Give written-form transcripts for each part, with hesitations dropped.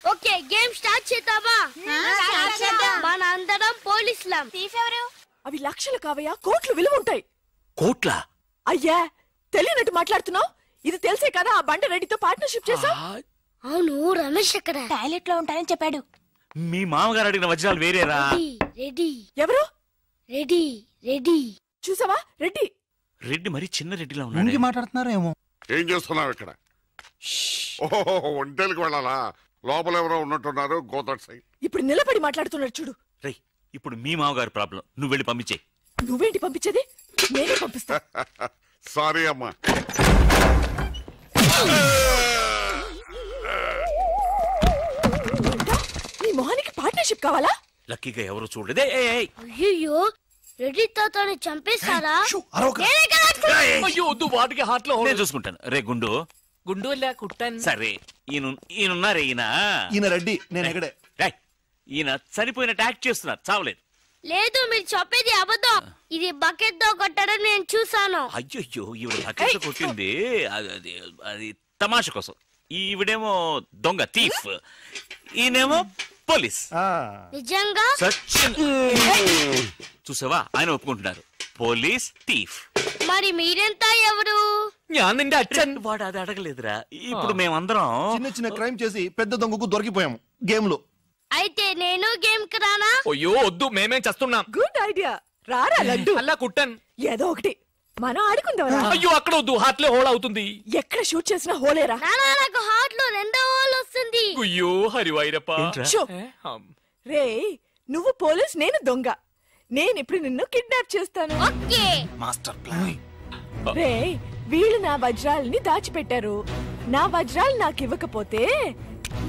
Okay game start చేద్దామా? మన అందరం పోలీసులం. అవి లక్షలు కావయ్యా, కోట్లు విలువ ఉంటాయి. కోట్ల? అయ్యా తెలియనట్టు మాట్లాడుతున్నావు. ఇది తెలిసే కదా ఆ బండ రెడ్డితో పార్ట్నర్షిప్ చేసావు. అవును, రమేష్ ఎక్కడ? టాయిలెట్ లో ఉంటానని చెప్పాడు. మీ మామగారు అడిగిన వజ్రాలు వేరేరా? రెడ్డి. ఎవరు? రెడ్డి. రెడ్డి చూసావా? రెడ్డి. రెడ్డి మరి చిన్న రెడ్డిలా ఉన్నాడు. మాట్లాడుతున్నారేమో. ఏం చేస్తున్నావు ఇక్కడ? ఓహో, ఒంటేలకు వెళ్ళాలా? లోపల ఎవరో ఉన్నట్టున్నారు. గోదట్ ఇప్పుడు నిలబడి మాట్లాడుతున్నాడు చూడు. రేయ్, ఇప్పుడు మీ మామగారు ప్రాబ్లం, నువ్వు వెళ్ళి పంపించే. నువ్వేంటి పంపించేది? నేనే పంపిస్తా. సారీ అమ్మా. నీ మొహానికి పార్ట్నర్షిప్ కావాలా? లక్కీగా ఎవరు చూడలేదే. అయ్యో, రెడ్డి తాతని చంపేస్తారా? వాటికి హార్ట్ లో నేను చూసుకుంటాను. రే గుండు. గుండు కుట్టాను. సరే, ఈయనున్నారే ఈయన రెడ్డి, నేను ఎక్కడే. ఈయన చనిపోయినట్టు యాక్ట్ చేస్తున్నారు, చావలేదు. లేదు, మీరు చెప్పేది అబద్ధం. ఇది బకెట్ తో కొట్టడం నేను చూసాను. అయ్యో, ఈవిడ బకెట్ కొట్టింది అది తమాషా కోసం. ఈవిడేమో దొంగ, థీఫ్. ఈయనేమో పోలీస్. నిజంగా చూసావా, ఆయన ఒప్పుకుంటున్నారు. Police, thief. మరి మీరెంత ఎవరు? వాడు అది అడగలేదురా. ఇప్పుడు మేమందరం చిన్న చిన్న క్రైమ్ చేసి పెద్ద దొంగకు దొరికిపోయాము గేమ్ లో. అయితే నేను గేమ్ కి రానా? అయ్యో వద్దు, మేమేం చేస్తున్నాం. Good idea. రారా లడ్డు. అలా కుట్టాను. ఏదో ఒకటి మనం ఆడుకుందాం. అయ్యో అక్కడ వద్దు, హార్ట్ లో హోల్ అవుతుంది. ఎక్కడ షూట్ చేసినా హోలేరా? నానా, నాకు హార్ట్ లో రెండో హోల్ వస్తుంది. అయ్యో హరివైరప్ప. రే, నువ్వు పోలీస్, నేను దొంగ. నేను ఇప్పుడు నిన్ను కిడ్నాప్ చేస్తాను. ఓకే. Master plan. రే, వీళ్ళు నా వజ్రాలని దాచిపెట్టారు. నా వజ్రాలు నాకు ఇవ్వకపోతే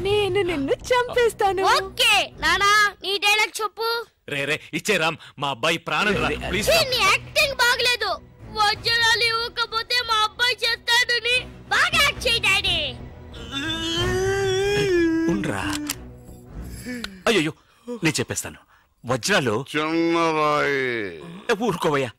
నేను నిన్ను చంపేస్తాను. ఓకే నానా, నీ డైలాగ్ చెప్పు. రే ఇచ్చే రామ్, మా అబ్బాయి ప్రాణం రా ప్లీజ్. నీ యాక్టింగ్ బాగలేదు. వజ్రాలు ఇవ్వకపోతే మా అబ్బాయి చేస్తాడని బాగా యాక్ట్ చేయి డాడీ. ఉండ్రా. అయ్యో, నేను చెప్పేస్తాను. వజ్రాలు చిన్నరాయి. ఊరుకోవయ్యా.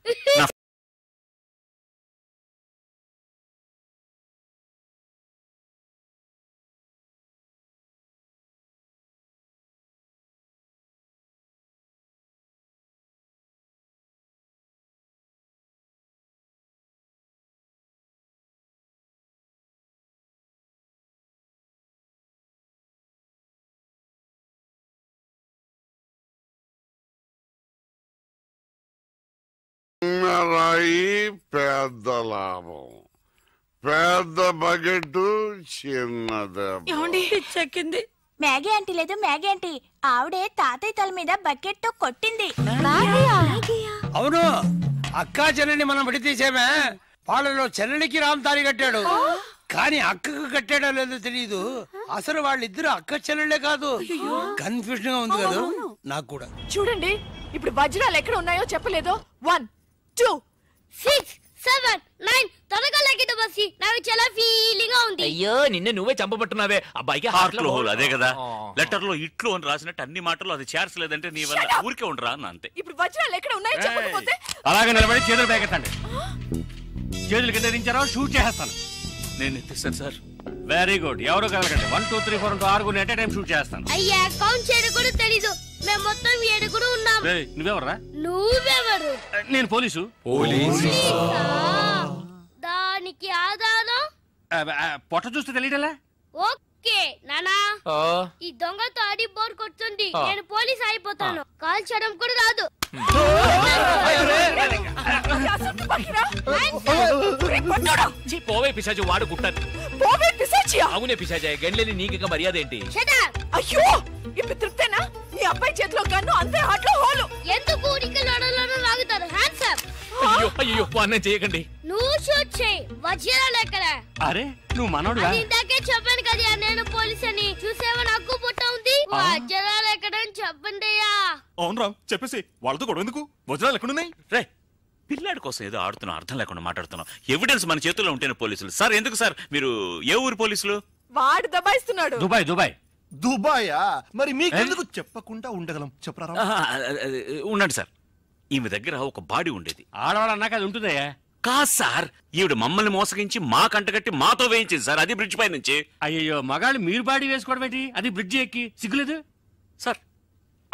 చిన్నరాయి పెద్ద లాభం. పెద్ద బకెట్ చిన్నది. చెక్కింది. మ్యాగీ ఆంటీ లేదు, మ్యాగీ ఆంటీ. ఆవిడే తాతయ్య తల మీద బకెట్ తో కొట్టింది. అవును, అక్కా చెల్లెని మనం విడితీసేమే. వాళ్ళలో చెల్లెలికి రామ్ తాళి కట్టాడు, కానీ అక్కకు కట్టాడో లేదో తెలియదు. అసలు వాళ్ళిద్దరు అక్క చెల్లెళ్ళే కాదు. కన్ఫ్యూజన్ గా ఉంది కదా నాకు కూడా. చూడండి, ఇప్పుడు వజ్రాలు ఎక్కడ ఉన్నాయో చెప్పలేదు. 1 2 6 7 9 త్వరగా లెక్కిట బస్సి. నాకు చాలా ఫీలింగ్ గా ఉంది. అయ్యో, నిన్నే నువ్వే చంపబట్టున్నావే. అబ్బాయికి హార్ట్ లో హోల్. అదే కదా లెటర్ లో ఇట్లు అని రాసినట్టు అన్ని మాటలు అది చేర్చలేదంటే నీ వల్ల ఊరికే ఉండరా అన్న అంతే. ఇప్పుడు వజ్రాలు ఎక్కడ ఉన్నాయో చెప్పకపోతే అలాగే నిలబడి చేతులు పేకెత్తండి. చేతులు కింద దించారో షూట్ చేస్తాను. నేను ఎత్తిస్తాను సార్. Very good. ఎవరో కలగండి. 1 2 3 4 6 ఎట్ టైం షూట్ చేస్తాను. అయ్యా, కౌంట్ చేయడం కూడా తెలీదు. మేము మొత్తం 7 ఉన్నాం. నువ్వెవర్రా? నువ్వెవరు? నేను పోలీసు. దానికి ఆధారం పొట్ట చూస్తే తెలియటలా? ఓకే నానా, ఈ దొంగతో అడి బోర్ కొడుతుంది. నేను పోలీస్ అయిపోతాను. కాల్ చేయడం కూడా రాదు. పోవే పిశాచి, వాడు కుట్టాను. అవునే పిశాచి, గండ్లేని నీకు మర్యాద ఏంటి? అయ్యో, ఇప్పుడు తృప్తేనా? నీ అబ్బాయి చేతిలో గన్ను, అంతే హార్ట్ లో హోలు. ఎందుకు ఊరికి లడలను లాగుతారు? Hands up. అయ్యో అన్నం చేయకండి. నువ్వు షూట్ చేయి. వజ్రాలు ఎక్కడ? అరే, నువ్వు మనోడుగా? ఇందాకే చెప్పాను కదా నేను పోలీస్ అని. చూసేవా, నాకు పుట్ట ఉంది. వజ్రాలు ఎక్కడని చెప్పండి. అవును రామ్, చెప్పేసి వాళ్ళతో గొడవ ఎందుకు? వజ్రాలు ఎక్కడున్నాయి? రే, పిల్లాడి కోసం ఏదో ఆడుతున్నాం, అర్థం లేకుండా మాట్లాడుతున్నాం. ఎవిడెన్స్ మన చేతుల్లో ఉంటేనే పోలీసులు. సార్ ఎందుకు సార్ మీరు ఏ ఊరు పోలీసులు? వాడు దబాయిస్తున్నాడు. దుబాయ్. దుబాయా? మరి మీకెందుకు చెప్పకుండా ఉండగలం? చెప్పరా. ఉండండి సార్. ఈమె దగ్గర ఒక బాడీ ఉండేది. ఆడవాళ్ళు అన్నాక అది ఉంటుందయ్యా. కాదు సార్, ఈవిడ మమ్మల్ని మోసగించి మా కంటగట్టి మాతో వేయించింది సార్, అది బ్రిడ్జ్ పై నుంచి. అయ్యో మగాళ్ళు మీరు బాడీ వేసుకోవడం ఏంటి? అది బ్రిడ్జ్ ఎక్కి సిగ్గులేదు సార్.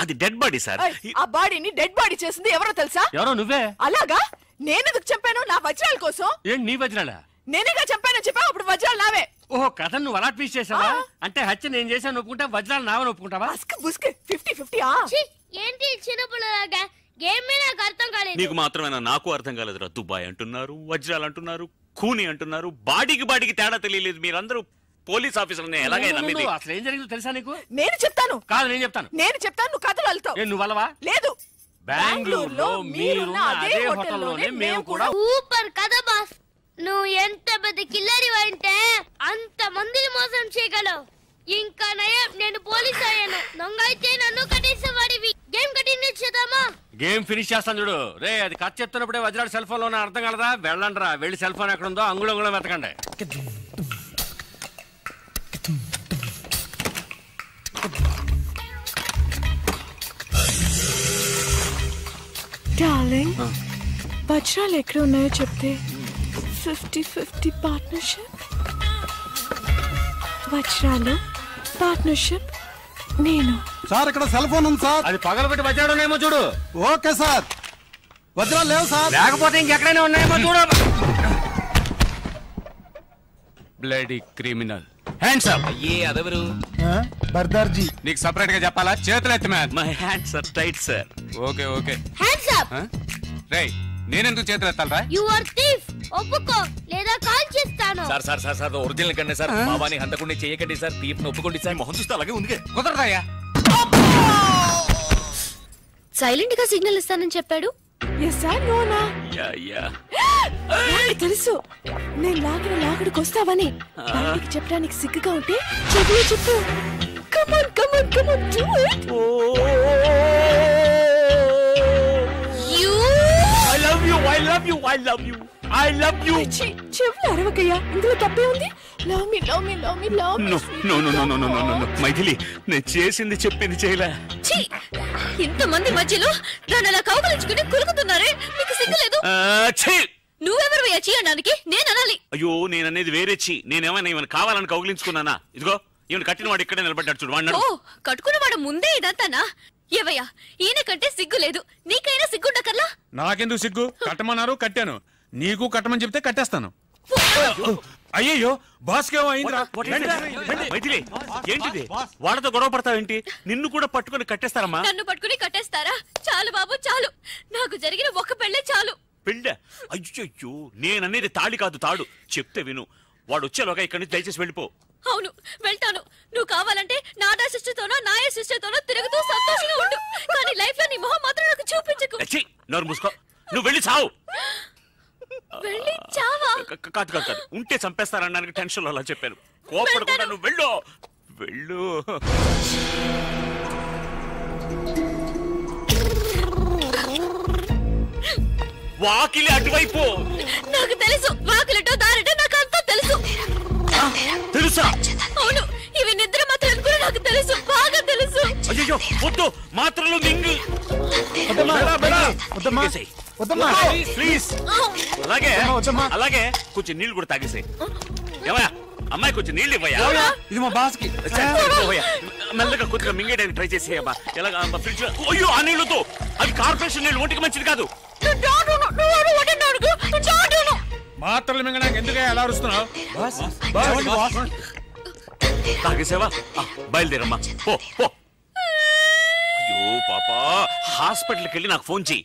అది డెడ్ బాడీ సార్. ఆ బాడీని డెడ్ బాడీ చేసింది ఎవరో తెలుసా? ఎవరో నువ్వే. అలాగా? నేనెందుకు చంపాను? నా వజ్రాల కోసం. ఏంటి నీ వజ్రాలా? నేనేగా చంపానని చెప్పావు, అప్పుడు వజ్రాలు నావే. ఓహో, కథ నువ్వు అలా ట్వీస్ట్ చేసావా? అంటే హత్య నేను చేశాను ఒప్పుకుంటా, వజ్రాలు నావని ఒప్పుకుంటావా? 50-50. ఏంటి చిన్నపిల్లలాగా గేమ్ నాకు అర్థం కాలేదు. నీకు మాత్రమేనా? నాకు అర్థం కాలేదురా. దుబాయ్ అంటున్నారు, వజ్రాలు అంటున్నారు, కూని అంటున్నారు, బాడీకి తేడా తెలియలేదు. మీరందరూ పోలీస్ ఆఫీసర్ని ఎలాగైనా నమ్మింది. అసలు ఏం జరిగిందో తెలుసా నీకు? నేను చెప్తాను. కాదు నేను చెప్తాను. నువ్వు కథలు వెళ్తావు. నువ్వు అలవా? లేదు. బెంగళూరులో మీరున్న అదే హోటల్లోనే మేము కూడా. సూపర్ కదా బాస్. నువ్వు ఎంత పెద్ద కిల్లరి అంటే అంత మందిని మోసం చేయగలవు. ఇంకా నయం, నేను పోలీస్ అయ్యాను. దొంగ అయితే నన్ను కట్టేసేవాడివి. గేమ్ కంటిన్యూ చేద్దామా? గేమ్ ఫినిష్ చేస్తాను చూడు. రే, అది కథ చెప్తున్నప్పుడే వజ్రాడు సెల్ ఫోన్ లోనే అర్థం కలదా? వెళ్ళండి రా, వెళ్ళి సెల్ ఫోన్ ఎక్కడ ఉందో అంగుళంగుళం వెతకండి. డార్లింగ్, వజ్రాలు ఎక్కడ ఉన్నాయో చెప్తే 50-50 పార్ట్నర్షిప్. వజ్రాలు పార్ట్నర్షిప్ నేను. సార్ ఇక్కడ సెల్ ఫోన్ ఉంది సార్. అది పగలబెట్టి వజ్రాడు ఉన్నాయేమో చూడు. Okay sir. వజ్రాలు లేవు సార్. లేకపోతే ఇంకెక్కడైనా ఉన్నాయేమో చూడు. Bloody criminal. Hands up. అయ్యే అదెవరు? బర్దార్జీ. నీకు సెపరేట్ గా చెప్పాలా? చేతులు ఎత్తి man. My hands are tight sir. Okay okay. Hands up. రేయ్, నేనెందుకు చేతులు ఎత్తాలరా? You are thief. ఒప్పుకో లేదా కాల్ చేస్తాను. సార్ ఒరిజినల్ కన్నా సార్. బాబాని హంతకుండా చేయకండి సార్. తీఫ్ ఒప్పుకోండి సార్. మొహం చూస్తే అలాగే ఉంది. కుదరదయ్యా. సైలెంట్ గా సిగ్నల్ ఇస్తానని చెప్పాడు. నాకు తెలుసు నేను లాగడికి వస్తావని. బయటికి చెప్పడానికి సిగ్గుగా ఉంటే చెప్పు. Come on do it. I love you. చెవులు అరవకయ్యా, ఇందులో తప్పే ఉంది. లవ్ మీ. No. మైథిలి, నేను చేసింది చెప్పింది చేయలే. ఇంతమంది మధ్యలో నన్ను అలా కౌగలించుకుని కులుకుతున్నారే, మీకు సిగ్గులేదు? నువ్వెవరు చేయడానికి? నేను అనాలి. అయ్యో, నేననేది వేరే. నేనేమైనా ఈమెను కావాలని కౌగిలించుకున్నానా? ఇదిగో ఈమెను కట్టిన వాడు ఇక్కడే నిలబడ్డాడు చూడు. వాడు కట్టుకున్నవాడు ముందే ఇదంతానా? ఏవయ్యా, ఈయన కంటే సిగ్గు లేదు. నీకైనా సిగ్గుండకర్లా? నాకెందుకు సిగ్గు? కట్టమన్నారు, కట్టాను. నీకు కట్టమని చెప్తే కట్టేస్తాను. అయ్యయ్యో, బాస్కేమో అయిందిరా. మైథిలి, ఏంటిది? వాళ్ళతో గొడవ పడతావేంటి? నిన్ను కూడా పట్టుకుని కట్టేస్తారమ్మా. నన్ను పట్టుకుని కట్టేస్తారా? చాలు బాబు చాలు. నాకు జరిగిన ఒక పెళ్ళే చాలు. పెళ్ళ? అయ్యో, నేననేది తాళి కాదు, తాడు. చెప్తే విను. వాడు వచ్చేలోగా ఇక్కడి నుంచి దయచేసి వెళ్ళిపో. అవును, వెళ్తాను. నువ్వు కావాలంటే నాదా సిస్టర్తోనో నాయ సిస్టర్తోనో తిరుగుతూ సంతోషంగా ఉండు. కానీ లైఫ్ లో నీ మొహం మాత్రం నాకు చూపించకు. నోరు మూసుకో. నువ్వు వెళ్ళి చావు. వెళ్ళి చావా? కాదు, ఉంటే చంపేస్తారనడానికి టెన్షన్ అలా చెప్పాను. కోపడకుండా నువ్వు వెళ్ళు. వాకిలి అటువైపు. నాకు తెలుసు, వాకిలటో దారిటో నాకు అంతా తెలుసు. తెలుసా? అవును, ఇవి నిద్ర మాత్రం కూడా నాకు తెలుసు, బాగా తెలుసు. అయ్యో, వద్దు, మాత్రలు మింగు. ప్లీజ్. అలాగే కొంచెం నీళ్లు కూడా తాగేసాయి. ఏమయ్యా, అమ్మాయి కొంచెం నీళ్ళు ఇవ్వయా. ఇది మా బాస్కి. మెల్లగా కొద్దిగా మింగేయడానికి ట్రై చేసేయమ్మా. ఎలాగా ఫ్రిడ్జ్ లో? అయ్యో, ఆ నీళ్లతో. అవి కార్పొరేషన్ నీళ్ళు, ఒంటికి మంచిది కాదు. మాత్రలు మింగడానికి ఎందుకు అలా అరుస్తున్నావు? తాగేసేవా? బయలుదేరమ్మా, పో. అయ్యో పాపా, హాస్పిటల్కి వెళ్ళి నాకు ఫోన్ చెయ్యి.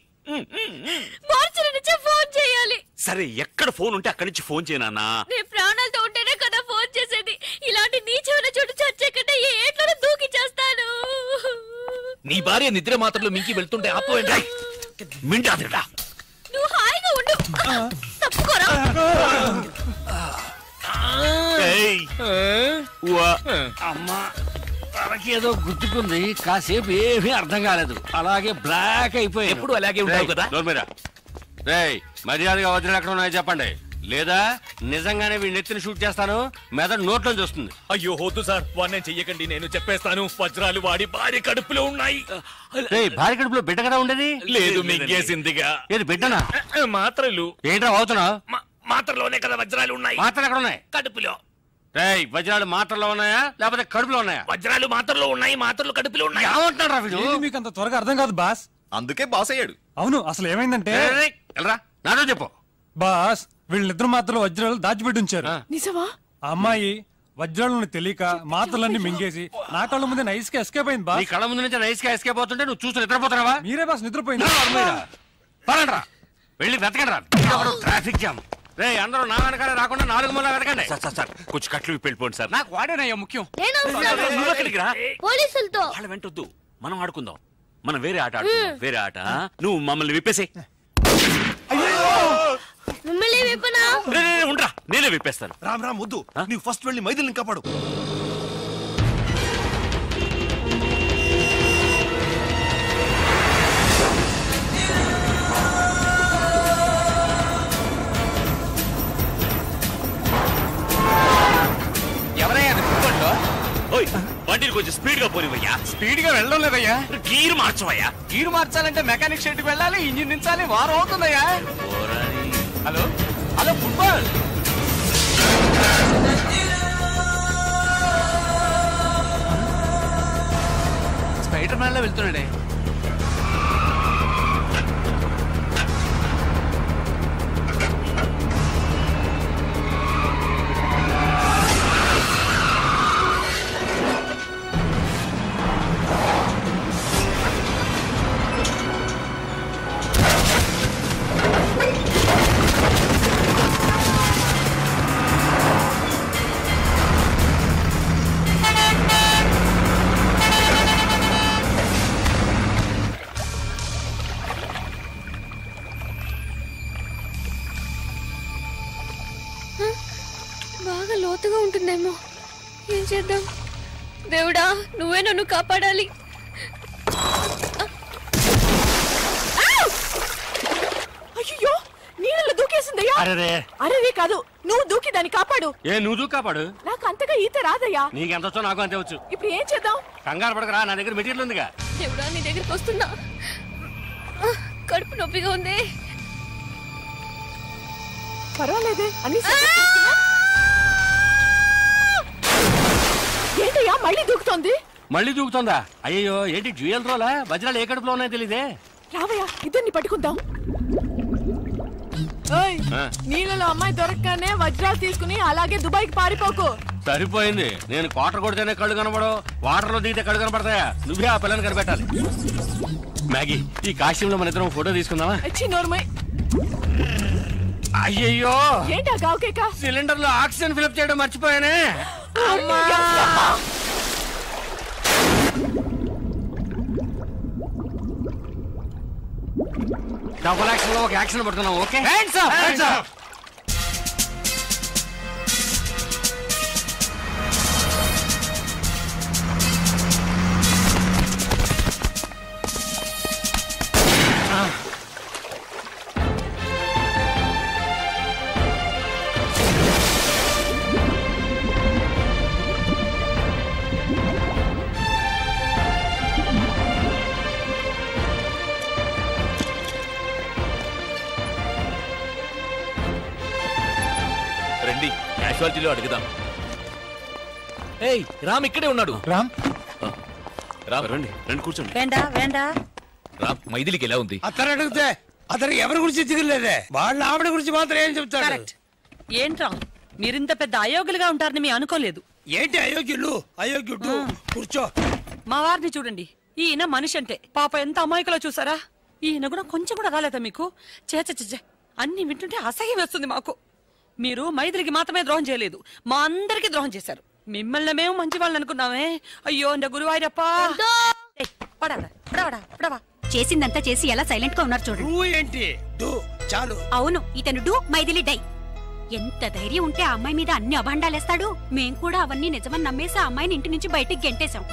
ఫోన్ చేయాలి. సరే, ఎక్కడ ఫోన్ ఉంటే అక్కడి నుంచి ఫోన్ చేయనా? నేను ప్రాణాలతో ఉంటేనే కదా ఫోన్ చేసేది. ఇలాంటి నీచమైన చోటు చచ్చే కంటే ఏ ఏట్లోనే దూకి చేస్తాను. నీ భార్య నిద్ర మాత్రలు మింకి వెళ్తుంటే ఆపోయండి. మింటాదిరా. నువ్వు హాయిగా ఉండు. తప్పుకోరా. అమ్మా, తనకేదో గుర్తుకుంది. కాసేపు ఏమీ అర్థం కాలేదు. అలాగే బ్లాక్ అయిపోయి. ఎప్పుడు అలాగే ఉంటావు కదా. రేయ్, మర్యాదగా వజ్రాలు ఎక్కడ ఉన్నాయో చెప్పండి, లేదా నిజంగానే వీడిని ఎత్తిని షూట్ చేస్తాను, మెదడు నోట్లో చూస్తుంది. అయ్యో వద్దు సార్, వాడిని చెయ్యకండి, నేను చెప్పేస్తాను. వజ్రాలు వాడి భార్య కడుపులో ఉన్నాయి. భార్య కడుపులో బిడ్డ కదా ఉండేది? లేదు, మింగేసిందిగా. ఏది బిడ్డనా? మాత్రలు. ఏంట్రా అవుతున్నావు? మాత్రలోనే కదా వజ్రాలు ఉన్నాయి. మాత్రలు ఎక్కడ ఉన్నాయి? కడుపులో. వజ్రాలు మాత్రలో ఉన్నాయా లేకపోతే కడుపులో ఉన్నాయా? వజ్రాలు మాత్రలో ఉన్నాయి, మాత్రలు కడుపులో ఉన్నాయి. ఏమంటున్నాడు రా వీడు? మీకు అంత త్వరగా అర్థం కాదు బాస్. అందుకే బాస్ అయ్యాడు. అవును, అసలు ఏమైందంటే నాతో చెప్పు బాస్. వీళ్ళిద్దరు మాత్రలు వజ్రాలు దాచిపెట్టి ఉంచారు. నిజమా? ఆ అమ్మాయి వజ్రాలను తెలియక మాత్రలన్నీ మింగేసి నా కళ్ళ ముందే నైస్ గా ఎస్కేప్ అయింది బాస్. నీ కళ్ళ ముందు నుంచి నైస్ గా ఎస్కేప్ అవుతుంటే నువ్వు చూస్తూ నిద్రపోతున్నావా? మీరే బాస్ నిద్రపోయింది. పదండ్రా, వెళ్ళి వెతకండి రా. Traffic jam. రే అందరూ నా వెనకాల రాకుండా 4 మూల వెతకండి. సార్ కొంచెం కట్లు వెళ్ళిపోండి సార్. నాకు వాడేనయ్యా ముఖ్యం. నువ్వు ఎక్కడికి రా? పోలీసులతో. వాళ్ళ వెంటొద్దు, మనం ఆడుకుందాం. మనం వేరే ఆట ఆడుకుందాం. వేరే ఆట. నువ్వు మమ్మల్ని విప్పేసే. మిమ్మల్ని విప్పనా? ఉండరా, నేనే విప్పేస్తాను. రామ్ రామ్ వద్దు, నీవు ఫస్ట్ వెళ్ళి మైథిలిని కాపాడు. ఎవరయ్యా బండిని కొంచెం స్పీడ్ గా పోనివయ్యా. స్పీడ్ గా వెళ్ళడం లేదయ్యా. గీరు మార్చవయ్యా. గీరు మార్చాలంటే మెకానిక్ షెడ్ కి వెళ్ళాలి, ఇంజిన్ దించాలి, వారం అవుతుందయ్యా. Hello hello football. Spider Man లో వెళ్తున్నాడే. బాగా లోతుగా ఉంటుందేమో. ఏం చేద్దాం? దేవుడా, నువ్వే నన్ను కాపాడాలి. అయ్యో, నీళ్ళలో దూకేసిందయ్యా. అరే కాదు, నువ్వు దూకి దాన్ని కాపాడు. నువ్వు దూకి కాపాడు. నాకు అంతగా ఈత రాదయ్యా. నీకెంత వచ్చో నాకు అంతే వచ్చు. ఇప్పుడు ఏం చేద్దాం? కంగారు పడకరా, నా దగ్గర మెటీరియల్ ఉందిగా. దేవుడా, నీ దగ్గరికి వస్తున్నా. కడుపు నొప్పిగా ఉంది. పర్వాలేదే, అన్ని ఏంటయ్యా మళ్ళీ దూకుతోంది? మళ్ళీ దూకుతుందా? అయ్యో, ఏంటి డ్యూయల్ రోలా? వజ్రాలు ఏ కడుపులో ఉన్నాయో తెలియదే. రావయ్యా, ఇద్దరిని పట్టుకుందాం. నీళ్ళలో అమ్మాయి దొరకగానే వజ్రాలు తీసుకుని అలాగే దుబాయ్కి పారిపోకు. సరిపోయింది. నేను క్వార్టర్ కొడితేనే కళ్ళు కనబడవు, వాటర్ లో దిగితే కళ్ళు కనబడతాయా? నువ్వే ఆ పిల్లని కనిపెట్టాలి. మ్యాగీ, ఈ కాశ్యంలో మన ఇద్దరం ఫోటో తీసుకుందామా? అయ్యయ్యో, ఏంటా గావుకేక? సిలిండర్ లో ఆక్సిజన్ ఫిల్అప్ చేయడం మర్చిపోయానే. డబుల్ యాక్షన్ లో ఒక యాక్షన్ పడుతున్నాం. Okay, hands up, hands up. క్యాజువాలిటీలో అడుగుదాం. ఏయ్, రామ్ ఇక్కడే ఉన్నాడు. రామ్ రామ్ రండి, రండి కూర్చోండి. రామ్, మైథిలికి ఎలా ఉంది? అతను అడిగితే అతను ఎవరి గురించి దిగలేదే, వాళ్ళ ఆవిడ గురించి మాత్రం ఏం చెప్తాడు? ఏంట్రా మీరింత పెద్ద అయోగ్యులుగా ఉంటారని మీ అనుకోలేదు. ఏంటి అయోగ్యులు? అయోగ్యుడు కూర్చో. మా వారిని చూడండి, ఈయన మనిషి అంటే పాప ఎంత అమాయకులో చూసారా? ఈయన కూడా కొంచెం కూడా రాలేదా మీకు? చేచే అన్ని వింటుంటే అసహ్యం వేస్తుంది మాకు. మీరు మైథిలికి మాత్రమే ద్రోహం చేయలేదు, మా అందరికి ద్రోహం చేశారు. మిమ్మల్ని మేము మంచి వాళ్ళని అనుకున్నామే. అయ్యో నా గురువాయూరప్పా. చేసిందంతా చేసి ఎలా సైలెంట్ గా ఉన్నారు చూడండి. ఏంటి చాలు. అవును, ఇతను డూ మైథిలి డై. ఎంత ధైర్యం ఉంటే ఆ అమ్మాయి మీద అన్ని అభాండాలేస్తాడు. మేం కూడా అవన్నీ నిజమని నమ్మేసి ఆ అమ్మాయిని ఇంటి నుంచి బయటికి గెంటేశాం.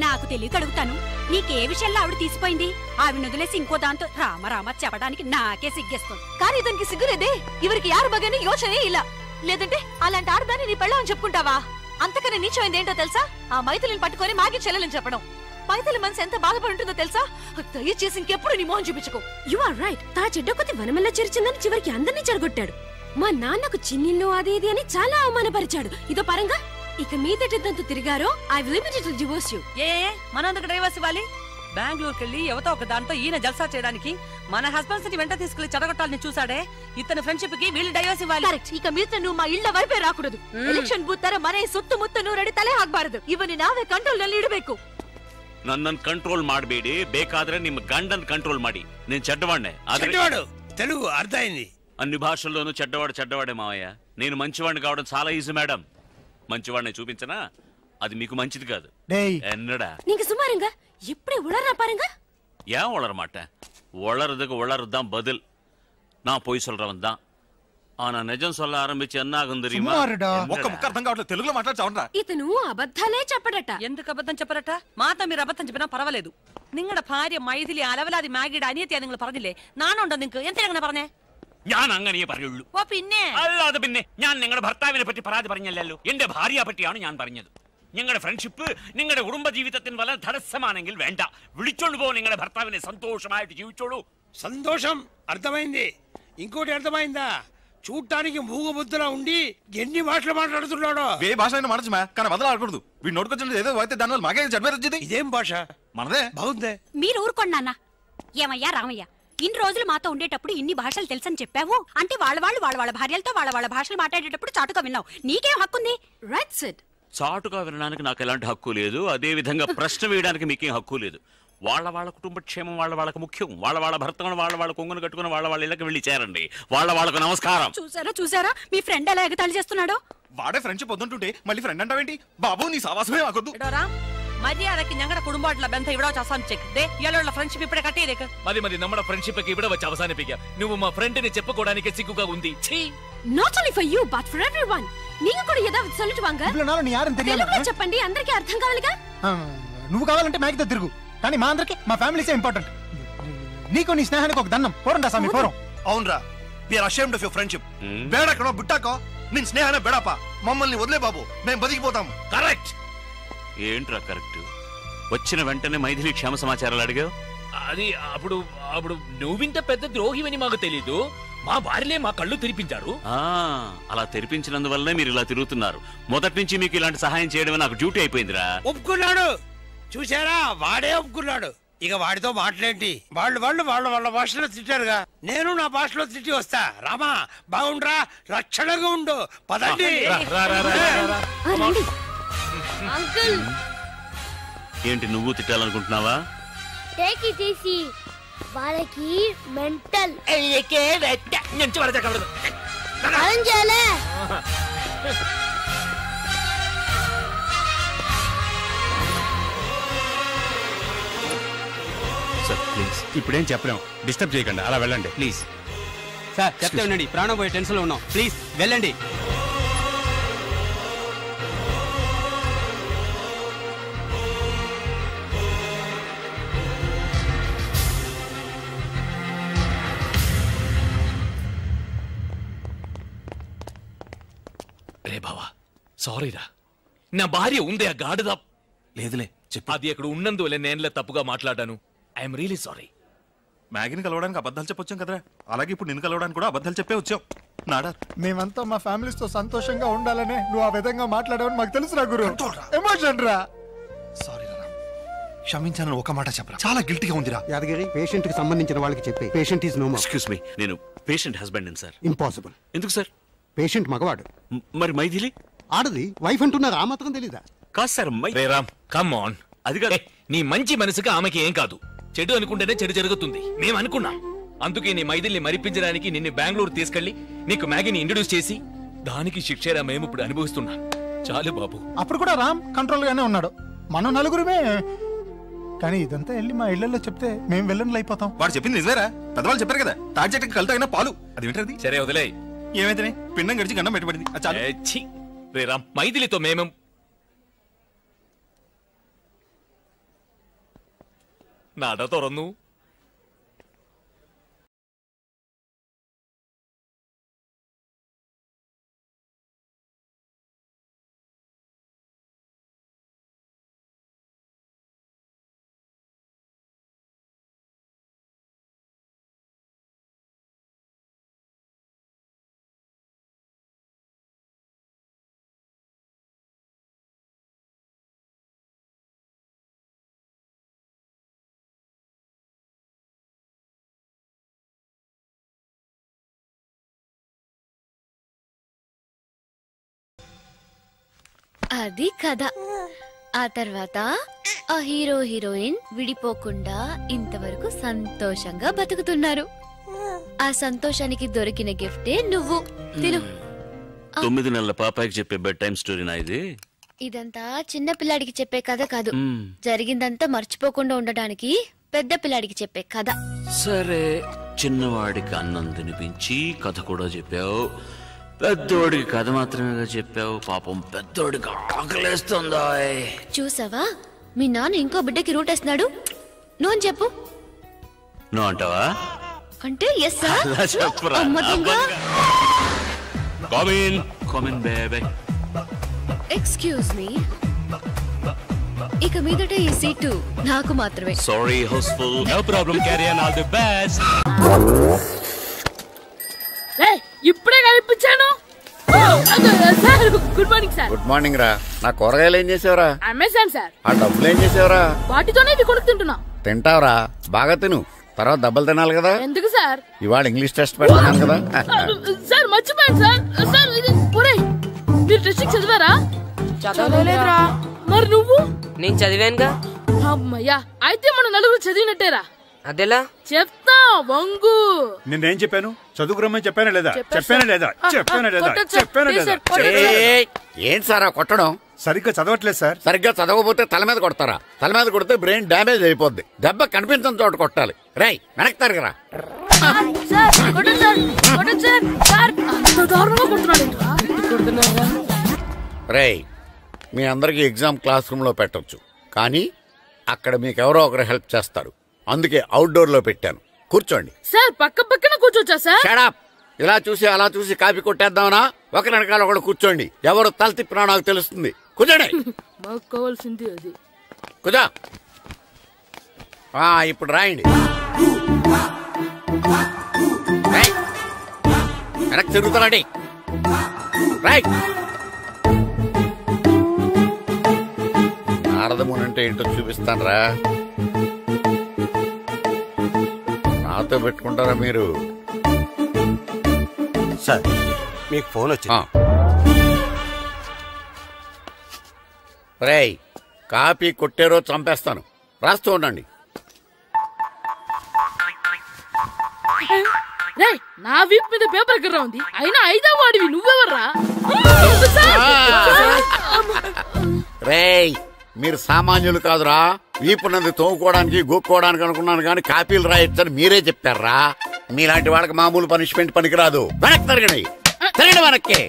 నాకు తెలియక అడుగుతాను, నీకే విషయంలో ఆవిడ తీసిపోయింది? ఆవిడ వదిలేసి ఇంకో దాంతో రామ చెప్పడానికి నాకే సిగ్గేస్తుంది. కానీ ఇతనికి సిగ్గులేదే. ఇవరికి యారు బగని యోచనే ఇలా. లేదంటే అలాంటి ఆడదాన్ని నీ పెళ్ళం చెప్పుకుంటావా? అంతకన్నా నీచమైంది ఏంటో తెలుసా? ఆ మైథిలిని పట్టుకొని మాగి చెల్లెలని చెప్పడం. మైథిలి మనసు ఎంత బాధపడి ఉంటుందో తెలుసా? దయచేసి ఇంకెప్పుడు నీ మోహన్ చూపించుకో. You are right. తా చెడ్డ కొద్ది వనమల్ల చేర్చిందని చివరికి అందరినీ చెడగొట్టాడు. మా నాన్నకు చిన్నిల్లు అది ఇది అని చాలా అవమానపరిచాడు. ఇదో పరంగా ఇక మీదటంతా తిరిగారో I will immediately divorce you. మనందుకు డైవర్స్ ఇవ్వాలి? బెంగళూరుకి వెళ్ళి ఎవతో ఒక దాంతో ఈయన జల్సా చేయడానికి మన హస్బెండ్స్ ని వెంట తీసుకెళ్లి చెడగొట్టాలని చూసాడే. ఇతని ఫ్రెండ్షిప్ కి వీళ్ళు డైవర్స్ ఇవ్వాలి. కరెక్ట్. ఇక మీద నువ్వు మా ఇళ్ళ వైపే ರಾಕೂಡದು. ಎಲೆಕ್ಷನ್ ಬೂತ್ ತರ ಮನೆ ಸುತ್ತು ಮುತ್ತ ನೂರಡಿ ತಲೆ ಹಾಕಬಾರದು. ಇವನಿ ನಾವೇ ಕಂಟ್ರೋಲ್ ನಲ್ಲಿ ಇಡಬೇಕು. ನನ್ನನ್ನು ಕಂಟ್ರೋಲ್ ಮಾಡಬೇಡಿ. ಬೇಕಾದ್ರೆ ನಿಮ್ಮ ಗಂಡನ್ ಕಂಟ್ರೋಲ್ ಮಾಡಿ. నేను చెడ్డవాడినే. తెలుగు అర్థమైంది. అన్ని భాషల్లోనూ చెడ్డవాడే మావయ్య. నేను మంచివాడిని కావడం చాలా ఈజీ మేడం. మంచివాడిని చూపించనా? అది మీకు మంచిది కాదు. ఎన్నడా நீங்க சும்மாருங்க. எப்படி உளறா பாருங்க. ஏன் உளற மாட்டேன்? உளறதுக்கு உளறதுதான் பதில். நான் பொய் சொல்றவன் தான். ஆனா నిజం சொல்ல ఆరంభించి ఎన్నాగం தெரியுమా? ఒక్క ముక్క అర్థం కావట్లేదు. తెలుగులో మాట్లాడచావరా? ఇతను అబద్ధాలే చెప్పడట. ఎందుకు అబద్ధం చెప్పరట? మాతో మీరు అబద్ధం చెప్పినా పర్వాలేదు. നിങ്ങളുടെ ഭാര്യ മൈഥിലി അലവലാതി മാഗിയുടെ അനിയത്തിയാ നിങ്ങൾ പറഞ്ഞില്ലേ? നാണുണ്ടോ നിങ്ങൾക്ക്? എന്തിനാ അങ്ങനെ പറഞ്ഞേ? ഞാൻ അങ്ങനെ പറയുള്ളൂ. ഓ പിന്നെ അല്ലാതെ പിന്നെ ഞാൻ നിങ്ങളുടെ ഭർത്താവിനെ പറ്റി പരാതി പറഞ്ഞല്ലോ. എന്റെ ഭാര്യയെ പറ്റിയാണ് ഞാൻ പറഞ്ഞത്. നിങ്ങളുടെ ഫ്രണ്ട്ഷിപ്പ് നിങ്ങളുടെ കുടുംബ ജീവിതത്തിന് വല്ല തടസ്സമാണെങ്കിൽ വേണ്ട, വിളിച്ചോണ്ട് പോ. നിങ്ങളുടെ ഭർത്താവിനെ സന്തോഷമായിട്ട് ജീവിച്ചോളൂ. సంతోషం అర్థమైంది. ఇంకోటి అర్థమైందా? చూడటానికి మూగబుద్ధిలా ఉండి ఎన్ని భాషలు మాట్లాడుతున్నాడో. ఏ భాష అయినా మాట్లాడచ్చు కానీ వదలాడకూడదు. వీడు నోటుకొచ్చిన ఏదో అయితే దానివల్ల మాకే జడ్మేరొచ్చింది. ఇదేం భాష? మనదే. బాగుందే. మీరు ఊరుకోండి నాన్న. ఏమయ్యా రామయ్య, ఇన్ని రోజులు మాతో ఉండేటప్పుడు ఇన్ని భాషలు తెలుసని చెప్పావు అంటే వాళ్ళ భార్యలతో వాళ్ళ భాషలు మాట్లాడేటప్పుడు చాటుగా విన్నావు. నీకేం హక్కుంది? Right set. చాటుగా వినడానికి నాకు ఎలాంటి హక్కు లేదు. అదే విధంగా ప్రశ్న వేయడానికి మీకేం హక్కు లేదు. వాళ్ళ కుటుంబ క్షేమం వాళ్ళకు ముఖ్యం. వాళ్ళ భర్తను వాళ్ళ కొంగును కట్టుకుని వాళ్ళ ఇళ్ళకి వెళ్ళి చేరండి. వాళ్ళకు నమస్కారం. చూసారా మీ ఫ్రెండ్ ఎలా ఎగతాళి చేస్తున్నాడో? వాడే ఫ్రెండ్షిప్ వద్దుంటుంటే మళ్ళీ ఫ్రెండ్ అంటావేంటి? బాబు నీ సావాసమే ఆగొద్దు. മര്യാദക്ക് ഞങ്ങളുടെ കുടുംബമായിട്ടുള്ള ബന്ധം ഇവിടെ വെച്ച് അവസാനിച്ചേക്ക്. ഇയാളുള്ള ഫ്രണ്ട്ഷിപ്പ് ഇവിടെ കട്ട് ചെയ്തേക്ക്. മതി നമ്മുടെ ഫ്രണ്ട്ഷിപ്പ് ഒക്കെ ഇവിടെ വെച്ച് അവസാനിപ്പിക്കാം. నువ్వు మా ఫ్రెండ్ని చెప్పుకోవడానికి సిగ్గుగా ఉంది. Not only for you but for everyone. நீங்க கூட ஏதாவது சொல்லிட்டு வாங்க. ఇప్పుడునాలో నీ యారని తెలియాలి. తెలుగులో చెప్పండి, అందరికీ అర్థం కావాలిగా. నువ్వు కావాలంటే మ్యాగ్తో తిరుగు, కానీ మా అందరికి మా ఫ్యామిలీసే ఇంపార్టెంట్. నీకు నీ స్నేహానికి ఒక దండం. పోరండా స్వామి పోరం. అవునరా, we are ashamed of your friendship. బేడకనో బుట్టాకో నిన్ స్నేహానే బేడపా. మమ్మల్ని వదిలే బాబు, మేము బతికిపోతాం. కరెక్ట్. ఏంట్రా కరెక్ట్? వచ్చిన వెంటనే మైథిలి క్షేమ సమాచారాలు అడిగావు. అది అప్పుడు నువ్వింత పెద్ద ద్రోహివని మాకు తెలీదు. మా భార్యలే మా కళ్ళు తెరిపించారు. అలా తెరిపించినందువల్లనే మీరు ఇలా తిరుగుతున్నారు. మొదటి నుంచి మీకు ఇలాంటి సహాయం చేయడమే నాకు డ్యూటీ అయిపోయిందిరా. ఒప్పుకున్నాడు. చూసారా, వాడే ఒప్పుకున్నాడు. ఇక వాడితో మాట్లాడేంటి? వాళ్ళ భాషలో తిట్టారుగా, నేను నా భాషలో తిట్టి వస్తా. రామా బాగుండ్రా, రక్షణగా ఉండు. పదండి. అంకుల్, ఏంటి నువ్వు తిట్టాలనుకుంటున్నావా? Take it easy. వాళ్ళకి మెంటల్. ఇప్పుడేం చెప్పలేం. డిస్టర్బ్ చేయకండి, అలా వెళ్ళండి ప్లీజ్. సార్ చెప్తే ఉండండి, ప్రాణం పోయే టెన్షన్ లో ఉన్నాం. ప్లీజ్ వెళ్ళండి. రే బావా, సారీరా. నా భార్య ఉందే ఆ గాడిద. లేదులే చెప్పు. అది అక్కడ ఉన్నందువల్ల నేనులే తప్పుగా మాట్లాడాను. I'm really sorry. మ్యాగీని కలవడానికి అబద్ధాలు చెప్పొచ్చాం కదరా, అలాగే ఇప్పుడు నిన్ను కలవడానికి కూడా అబద్ధాలు చెప్పే వచ్చాం. నాడా మేమంతా మా ఫ్యామిలీస్ తో సంతోషంగా ఉండాలనే నువ్వు ఆ విధంగా మాట్లాడావని మాకు తెలుసురా గురు. ఎమోషన్ రా. సారీ రా, క్షమించానని ఒక మాట చెప్పరా. చాలా గిల్టీగా ఉందిరా. యాదగిరి, పేషెంట్ కి సంబంధించిన వాళ్ళకి చెప్పి patient is no more. Excuse me, నేను పేషెంట్ హస్బెండ్ సార్. ఇంపాసిబుల్. ఎందుకు సార్? పేషెంట్ మగవాడు. మరి మైథిలి ఆడది. వైఫ్ అంటున్నారు, ఆ మాత్రం తెలీదా? కాదు sir. Ray Ram, come on. అది కాదు, నీ మంచి మనసుగా ఆమెకి ఏం కాదు. చెడు అనుకుంటేనే చెడు జరుగుతుంది మేము అనుకున్నాం. అందుకే నీ మైథిల్ని మరిపించడానికి నిన్ను బెంగళూరు తీసుకెళ్లి నీకు మ్యాగీని ఇంట్రడ్యూస్ చేసి దానికి శిక్షరా మేము ఇప్పుడు అనుభవిస్తున్నాం. చాలు బాబు. అప్పుడు కూడా రామ్ కంట్రోల్ గానే ఉన్నాడు. మనం నలుగురుమే. కానీ ఇదంతా వెళ్ళి మా ఇళ్లలో చెప్తే మేము వెళ్ళని అయిపోతాం. వాడు చెప్పింది నిజమేరా. పెద్దవాళ్ళు చెప్పారు కదా, తాటి చెట్టుకి కలితగిన పాలు. అది వింటది. సరే వదిలే. ఏమైతే పిండం గడిచి గండం పెట్టబడింది. రే రామ్, మైథిలితో మేము നട തുറന്നു. అది కథ. ఆ తర్వాత ఆ హీరో హీరోయిన్ విడిపోకుండా ఇంతవరకు సంతోషంగా బతుకుతున్నారు. ఆ సంతోషానికి దొరికిన గిఫ్టే నువ్వు తిను. 9 నెలల పాపాయికి చెప్పే బెడ్ టైం స్టోరీనా ఇది? ఇదంతా చిన్న పిల్లాడికి చెప్పే కథ కాదు, జరిగిందంతా మర్చిపోకుండా ఉండడానికి పెద్ద పిల్లాడికి చెప్పే కథ. సరే, చిన్నవాడికి అన్నం తినిపించి కథ కూడా చెప్పావు, పెద్దోడికి కథ మాత్రమేగా చెప్పావు. పాపం పెద్దోడికి ఆకలేస్తుందా? చూసావా, మీ నాన్న ఇంకో బిడ్డకి రూట్ వేస్తున్నాడు. నువ్వు అని చెప్పు. నువ్వు అంటావా? అంటే ఎస్ సార్. అలా చెప్పురా. ఎక్స్క్యూజ్ మీ, ఇక మీదట ఈ సీటు నాకు మాత్రమే. Sorry housefull. No problem, carry on, all the best. ఇప్పుడే కనిపించాను. Good morning sir. Good morning రా. నా కూరగాయలు ఏం చేసావురా? Amazon sir. ఆ డబ్బులు ఏం చేసావురా? వాటితోనే ఇవి కొనుక్కుంటున్నా. తింటావురా? బాగా తిను, తర్వాత డబ్బులు తినాలి కదా. ఎందుకు సార్? ఇవాళ ఇంగ్లీష్ టెస్ట్ పెడతాను కదా. సార్ మర్చిపోయాను సార్. సార్ మీరు టెస్టింగ్ చదివారా? చదవలేదురా. మరి నువ్వు? నేను చదివానుగా. అమ్మయ్యా, అయితే మన నలుగురు చదివినట్టేరా. అదెలా? చెప్తా వంగు. నేనేం చెప్పాను? చదువుకురమ్మని చెప్పానా లేదా? చెప్పానా లేదా? చెప్పానా లేదా? చెప్పానా లేదా? ఏంటి సార్ కొట్టడం? సరిగ్గా చదవట్లేదు సార్. సరిగ్గా చదవకపోతే తల మీద కొడతారా? తల మీద కొడితే బ్రెయిన్ డ్యామేజ్ అయిపోద్ది. దెబ్బ కనిపించిన చోట కొట్టాలి. రై వెనక్కి తరగరా. రేయ్, మీ అందరికి ఎగ్జామ్ క్లాస్ రూమ్ లో పెట్టొచ్చు, కానీ అక్కడ మీకు ఎవరో ఒకరు హెల్ప్ చేస్తారు. అందుకే అవుట్డోర్ లో పెట్టాను. కూర్చోండి. సార్ పక్క పక్కన కూర్చోచ్చా సార్? Shut up. ఇలా చూసి అలా చూసి కాపీ కొట్టేద్దామనా? ఒకరి వెనకాల ఒకడు కూర్చోండి. ఎవరు తల తిప్పినా నాకు తెలుస్తుంది. కూర్చోండి. మాకు కావాల్సింది అది. కూర్చో. ఇప్పుడు రాయండి. వెనక్కి తిరుగుతారండి. రైట్. నారదముని అంటే ఏంటో చూపిస్తాను రా. నాతో పెట్టుకుంటారా మీరు? సార్ మీకు ఫోన్ వచ్చింది. రేయ్, కాపీ కొట్టారో చంపేస్తాను. రాస్తూ ఉండండి. నా వీప్ మీద పేపర్ కర్ర ఉంది, అయినా 5వ వాడివి నువ్వెవర్రా? రేయ్, మీరు సామాన్యులు కాదురా. వీపున్నది తోముకోవడానికి గోక్కోవడానికి అనుకున్నాను, కానీ కాపీలు రాయొచ్చని మీరే చెప్పారా? మీలాంటి వాళ్ళకి మామూలు పనిష్మెంట్ పనికిరాదు. వెనక్కి తిరగండి. తిరగండి వెనక్కి.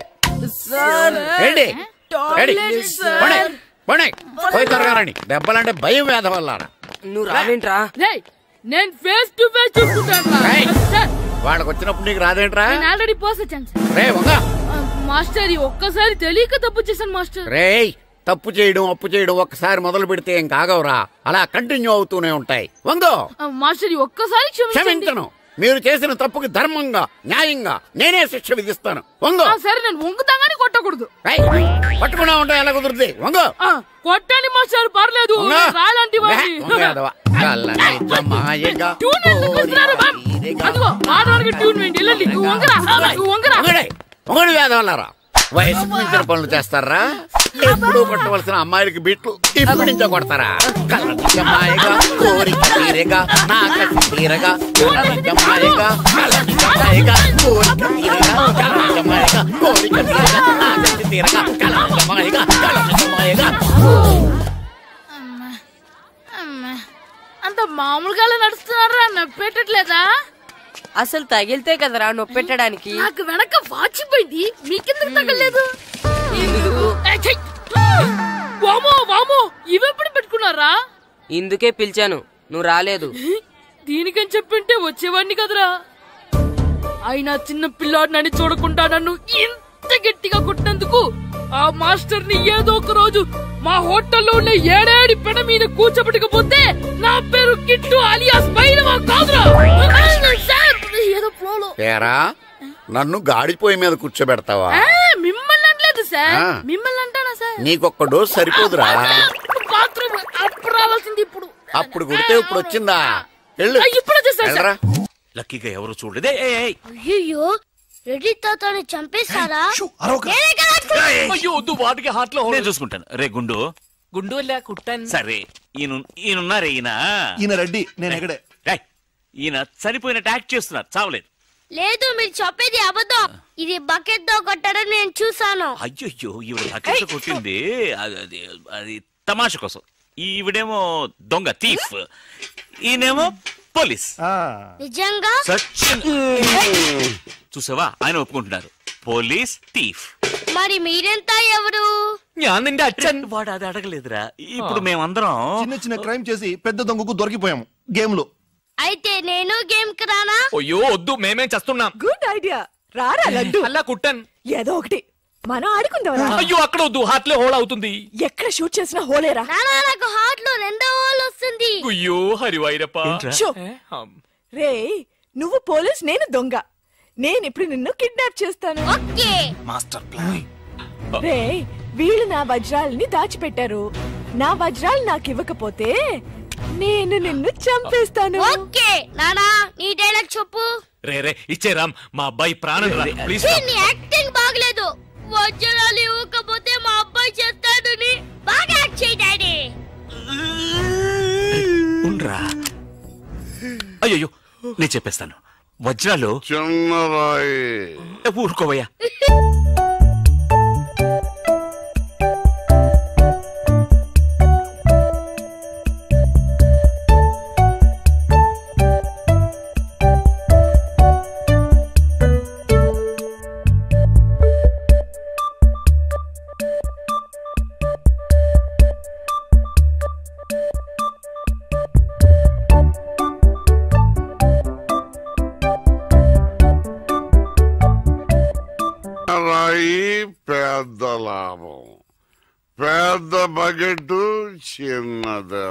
పోయి తిరగారండి. దెబ్బలంటే భయం వేద వల్ల. నువ్వు రావేంట్రా? నేను ఫేస్ టు ఫేస్ చూసుకుంటాను. వాళ్ళకి వచ్చినప్పుడు నీకు రాదేంట్రా? ఆల్రెడీ పోస్ వచ్చాను రే వంగా. మాస్టర్ ఒక్కసారి తెలియక తప్పు చేశాను మాస్టర్. రేయ్, తప్పు చేయడం అప్పు చేయడం ఒక్కసారి మొదలు పెడితే ఏం కాగవరా, అలా కంటిన్యూ అవుతూనే ఉంటాయి. వందో. మాస్టర్ ఒక్కసారి క్షమించను. మీరు చేసిన తప్పుకి ధర్మంగా న్యాయంగా నేనే శిక్ష విధిస్తాను. వంగో. సరే, నేను వంగుతాగానే కొట్టకూడదు. పట్టుకున్నా ఉంటా, ఎలా కుదురుతుంది? వంగో. కొట్టండి మాస్టర్, పర్లేదు. రాలాంటి వేదవల్లారా, వయసుకు మించిన పనులు చేస్తారా? ఎప్పుడూ కొట్టవలసిన అమ్మాయిలకి బిట్లు ఇప్పుడు నుంచో కొడతారా? కళ్ళనిజమాయగా కోరిక తీరగా నా కసి తీరగా, కళ్ళనిజమాయగా కళ్ళనిజమాయగా కోరిక తీరగా, కళ్ళనిజమాయగా కోరిక తీరగా నా కసి తీరగా, కళ్ళనిజమాయగా కళ్ళనిజమాయగా. అంత మామూలుగా నడుస్తున్నారా? నొప్పెట్టట్లేదా? అసలు తగిలితే కదరా నొప్పెట్టడానికి. నాకు వెనక వాచిపోయింది, మీకెందుకు తగలేదు? వామో వామో, ఇవెప్పుడు పెట్టుకున్నారా? ఇందుకే పిలిచాను. నువ్వు రాలేదు. దీనికని చెప్పింటే వచ్చేవాడిని కదరా. అయినా చిన్న పిల్లాడినని చూడకుండా నన్ను ఇంత గట్టిగా కొట్టినందుకు ఆ మాస్టర్ ని ఏదో ఒక రోజు మా హోటల్లో ఉన్న ఏడేడి పెడ మీద కూర్చోబెట్టకపోతే నా పేరు కిట్టు అలియాస్ బైరవా కాదురా. ఏదో ఫ్లోలో ఏరా నన్ను గాడిపోయి మీద కూర్చోబెడతావా? మిమ్మల్ని అనలేదు సార్. మిమ్మల్ని అంటానా సార్? నీకొక్క డోస్ సరిపోదురా. బాత్రూమ్ అప్పుడు రావాల్సింది ఇప్పుడు. అప్పుడు కొడితే ఇప్పుడు వచ్చిందా? ఇప్పుడు వచ్చేసారు సార్. లక్కీగా ఎవరు చూడలేదే. అయ్యో రెడ్డి తాతని చంపేస్తారా? వాటికి హార్ట్ లో నేను చూసుకుంటాను. రే గుండు గుండు కుట్టాను. సరే ఈయనున్నారే ఈయన రెడ్డి, నేను ఎక్కడే. ఈయన చనిపోయినట్టు యాక్ట్ చేస్తున్నారు, చావలేదు. లేదు మీరు చెప్పేది అబద్ధం. ఇది బకెట్ తో కొట్టడం నేను చూసాను. అయ్యో ఈవిడ బకెట్ కొట్టింది అది తమాష కోసం. ఈవిడేమో దొంగ థీఫ్, ఈయనేమో పోలీస్. నిజంగా చూసావా ఆయన ఒప్పుకుంటున్నారు, పోలీస్ థీఫ్. మరి మీరెంత ఎవరు? వాడు అది అడగలేదురా. ఇప్పుడు మేమందరం చిన్న చిన్న క్రైమ్ చేసి పెద్ద దొంగకు దొరికిపోయాము గేమ్ లో. అయితే నేను గేమ్ కి రానా? అయ్యో వద్దు, మేమేం చేస్తున్నాం. గుడ్ ఐడియా, రారా లడ్డు. అలా కుట్టాను. ఏదో ఒకటి మనం ఆడుకుందాం. అయ్యో అక్కడ వద్దు, హార్ట్ లో హోల్ అవుతుంది. ఎక్కడ షూట్ చేసినా హోలేరా. నాకు హార్ట్ లో రెండో హోల్ వస్తుంది. అయ్యో హరివైరప్ప. రే నువ్వు పోలీస్, నేను దొంగ. నేను ఇప్పుడు నిన్ను కిడ్నాప్ చేస్తాను. Okay master plan. రే వీళ్ళు నా వజ్రాలని దాచిపెట్టారు. నా వజ్రాలు నాకు ఇవ్వకపోతే నేను నిన్ను చంపేస్తాను. ఓకే నానా నీ డైలాగ్ చెప్పు. రే ఇచ్చే రామ్, మా అబ్బాయి ప్రాణం రా ప్లీజ్. నీ యాక్టింగ్ బాగలేదు. వజ్రాలు ఇవ్వకపోతే మా అబ్బాయి చేస్తాడని బాగా యాక్ట్ చేయి డాడీ. ఉండ్రా. అయ్యో నేను చెప్పేస్తాను. వజ్రాలు చిన్నరాయి. ఊరుకోవయ్యా. పెద్ద లాభం, పెద్ద బకెట్ చిన్నది.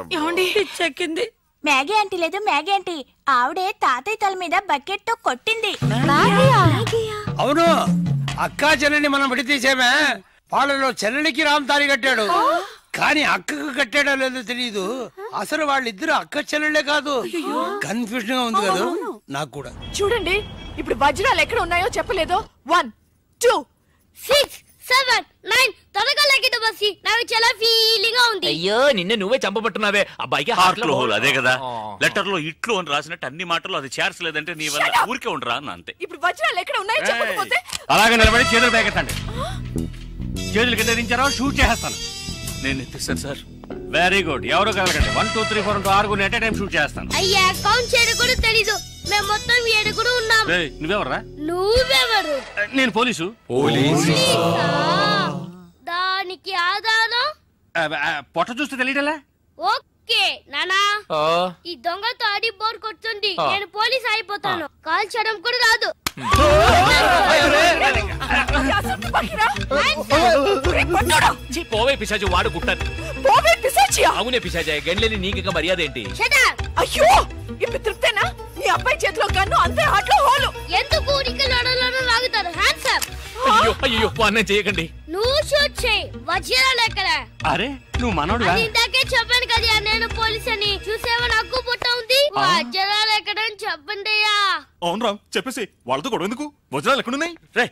చెక్కింది. మ్యాగీ ఆంటీ లేదు, మ్యాగీ ఆంటీ ఆవిడే తాతయ్య తల మీద బకెట్ తో కొట్టింది. అవును, అక్కా చెల్లెని మనం విడితీసేమే. వాళ్ళలో చెల్లెలికి రామ్ తాళి కట్టాడు, కానీ అక్కకు కట్టాడో లేదో తెలియదు. అసలు వాళ్ళిద్దరు అక్క చెల్లెళ్ళే కాదు. కన్ఫ్యూజన్ గా ఉంది కదా నాకు కూడా. చూడండి ఇప్పుడు వజ్రాలు ఎక్కడ ఉన్నాయో చెప్పలేదు. 1 2 6 7 9 త్వరగా లెక్కిట బస్సి. నాకు చాలా ఫీలింగ్ గా ఉంది. అయ్యో నిన్నే నువ్వే చంపబట్టున్నావే. అబ్బాయికి హార్ట్ లో హోల్. అదే కదా లెటర్ లో ఇట్లు అని రాసినట్టు అన్ని మాటలు అది చేర్చలేదంటే నీ వల్ల ఊరికే ఉండరా అన్న అంతే. ఇప్పుడు వజ్రాలు ఎక్కడ ఉన్నాయో చెప్పకపోతే అలాగే నిలబడి చేతులు పేకెత్తండి. చేతులు కింద దించారో షూట్ చేస్తాను. నేను ఎత్తిస్తాను సార్. Very good. ఎవరు కలగండి. 1 2 3 4 6 ఎట్ టైం షూట్ చేస్తాను. అయ్యా కౌంట్ చేయడం కూడా తెలీదు. మేము మొత్తం 7 ఉన్నాం. నువ్వెవర్రా? నువ్వెవరు? నేను పోలీసు. దానికి ఆధారం పొట్ట చూస్తే తెలియటలా? ఓకే నానా, ఈ దొంగతో ఆడి బోర్ కొడుతుంది. నేను పోలీస్ అయిపోతాను. కాల్ చేయడం కూడా రాదు. పోవే పిశాచి, వాడు గుట్టాను. పోవే పిశాచియా? అవునే పిశాచి, గండ్లేని నీకు మర్యాద ఏంటి? అయ్యో ఇప్పుడు తృప్తేనా? నీ అబ్బాయి చేతిలో గన్ను, అంతే హాట్లో హోలు. ఎందుకు ఊరికి లడలను లాగుతారు? Hands up. అయ్యో అన్నం చేయకండి. నువ్వు షూట్ చేయి. వజ్రాలు ఎక్కడ? అరే నువ్వు మనోడుగా? ఇందాకే చెప్పాను కదా నేను పోలీస్ అని. చూసేవా నాకు పుట్ట ఉంది. వజ్రాలు ఎక్కడని చెప్పండి. అవును రామ్, చెప్పేసి వాళ్ళతో గొడవ ఎందుకు? వజ్రాలు ఎక్కడున్నాయి? రే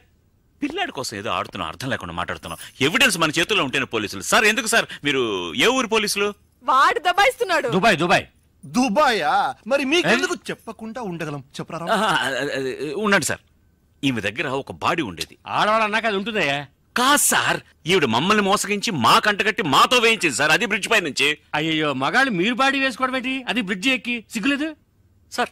పిల్లాడి కోసం ఏదో ఆడుతున్నాం, అర్థం లేకుండా మాట్లాడుతున్నాం. ఎవిడెన్స్ మన చేతుల్లో ఉంటేనే పోలీసులు. సార్ ఎందుకు సార్ మీరు ఏ ఊరు పోలీసులు? వాడు దబాయిస్తున్నాడు. దుబాయ్. దుబాయా? మరి మీకెందుకు చెప్పకుండా ఉండగలం? చెప్పరా. ఉండండి సార్, ఈమె దగ్గర ఒక బాడీ ఉండేది. ఆడవాళ్ళు అన్నాక అది ఉంటుందయ్యా. కాదు సార్, ఈవిడ మమ్మల్ని మోసగించి మా కంటగట్టి మాతో వేయించింది సార్. అది బ్రిడ్జ్ పై నుంచి. అయ్యో మగాళ్ళు మీరు బాడీ వేసుకోవడం ఏంటి? అది బ్రిడ్జ్ ఎక్కి సిగ్గులేదు సార్.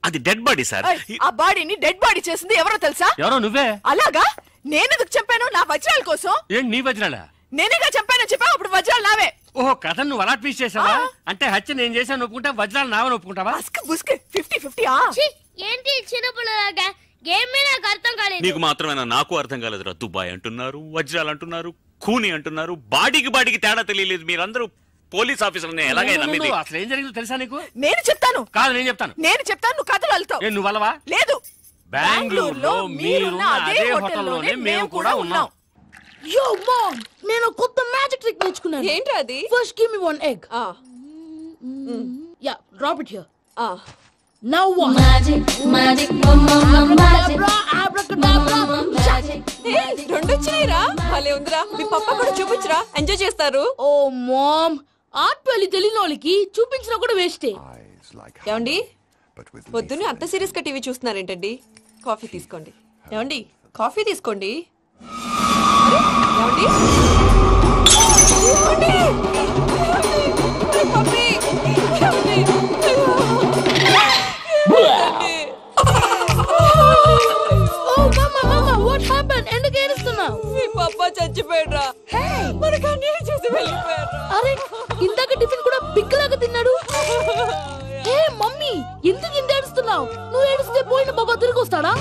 అది డెడ్ బాడీ సార్. ఆ బాడీని డెడ్ బాడీ చేసింది ఎవరో తెలుసా? ఎవరో నువ్వే. అలాగా? నేనెందుకు చంపాను? నా వజ్రాల కోసం. ఏంటి నీ వజ్రాలా? నేనేగా చంపానని చెప్పా. అప్పుడు వజ్రాలు నావే. ఓహో కథ నువ్వు అలా ట్వీస్ట్ చేసావా? అంటే హత్య నేను చేశాను ఒప్పుకుంటా, వజ్రాలు నావని ఒప్పుకుంటావా? ఏంటి చిన్నపిల్లలాగా గేమ్ నాకు అర్థం కాలేదు. నీకు మాత్రమేనా? నాకు అర్థం కాలేదురా. దుబాయ్ అంటున్నారు, వజ్రాలు అంటున్నారు, కూని అంటున్నారు, బాడీకి తేడా తెలియలేదు. మీరందరూ పోలీస్ ఆఫీసర్ని ఎలాగైనా నమ్మింది. అసలు ఏం జరిగిందో తెలుసా నీకు? నేను చెప్తాను. కాదు నేను చెప్తాను. నువ్వు కథలు వెళ్తావు. నువ్వు వల్లవా? లేదు. బెంగళూరులో మీరున్న అదే హోటల్లోనే మేము కూడా ఉన్నాం. యో మామ్, నేను కొత్త మ్యాజిక్ ట్రిక్ నేర్చుకున్నాను. ఏంటి అది? First give me one egg. Yeah, drop it here. Now what? Magic రెండు వచ్చినాయిరా. భలే ఉందిరా. మీ పప్పా కూడా చూపించరా, ఎంజాయ్ చేస్తారు. ఓ మామ్, ఆర్ట్ పెళ్లి తెలియని వాళ్ళకి చూపించినా కూడా వేస్టే. ఏమండి, పొద్దున్నే అంత సీరియస్ గా టీవీ చూస్తున్నారేంటండి? కాఫీ తీసుకోండి. ఏమండి, కాఫీ తీసుకోండి. ఏమండి? ఎందుకు ఏడుస్తున్నావు? మీ పప్పా చచ్చిపోయాడురా. మనకు అన్యాయం చేసి వెళ్ళిపోయాడురా. అరే, ఇందాక టిఫిన్ కూడా బిగ్గలాగా తిన్నాడు. హే మమ్మీ, ఎందుకు ఇంత ఏడుస్తున్నావు? నువ్వు ఏడిస్తే పోయిన బాబా తిరిగి వస్తాడా?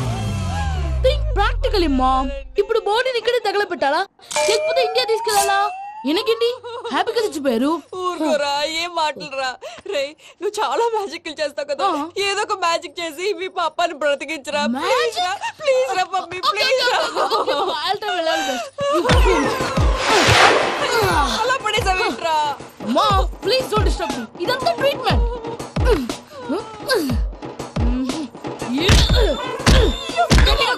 Think practically mom. ఇప్పుడు బాడీని ఇక్కడే తగలబెట్టాలా లేకపోతే ఇండియా తీసుకెళ్లాలా? ఎనకండి హ్యాపీగా చచ్చిపోయారు. ఊరుకోరా, ఏం మాటలురా. రే, నువ్వు చాలా మ్యాజిక్ చేస్తావు కదా, ఏదో ఒక మ్యాజిక్ చేసి మీ పాపాని బ్రతికించరా. ప్లీజ్ రా మమ్మీ, ప్లీజ్. అలా పడేసావేంట్రా? Mom, please don't disturb me. ఇదంతా ట్రీట్మెంట్.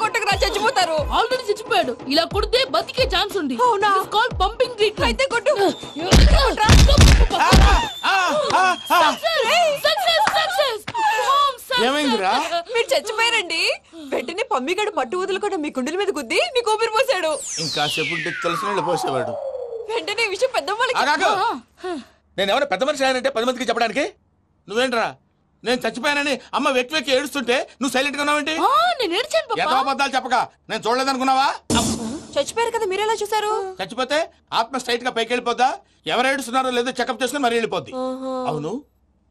కొట్టకరా, చచ్చిపోతారు. ఆల్రెడీ చచ్చిపోయాడు. ఇలా కొడితే బతికే ఛాన్స్ ఉంది. అవునా? Call pumping treatment. అయితే కొట్టు. ఏమైందిరా? మీరు చచ్చిపోయారండి. వెంటనే పమ్మిగాడు పట్టు వదులుకుండా మీ గుండెల మీద గుద్ది మీకు ఊపిరి పోసాడు. ఇంకా చెప్పుంటే తెలిసిన పోసేవాడు. వెంటనే ఈ విషయం పెద్ద నేను ఎవరైనా పెద్ద మనిషి ఆయనంటే 10 మందికి చెప్పడానికి. నువ్వేంట్రా నేను చచ్చిపోయానని అమ్మ వెక్కి వెక్కి ఏడుస్తుంటే నువ్వు సైలెంట్ గా ఉన్నావేంటి? నేను ఏడ్చాను ఎంతో అబద్ధాలు చెప్పక నేను చూడలేదనుకున్నావా? చచ్చిపోయారు కదా, మీరెలా చూసారు? చచ్చిపోతే ఆత్మ స్ట్రైట్ గా పైకి వెళ్ళిపోద్దా? ఎవరు ఏడుస్తున్నారో లేదో చెకప్ చేసుకుని మరీ వెళ్ళిపోద్ది. అవును,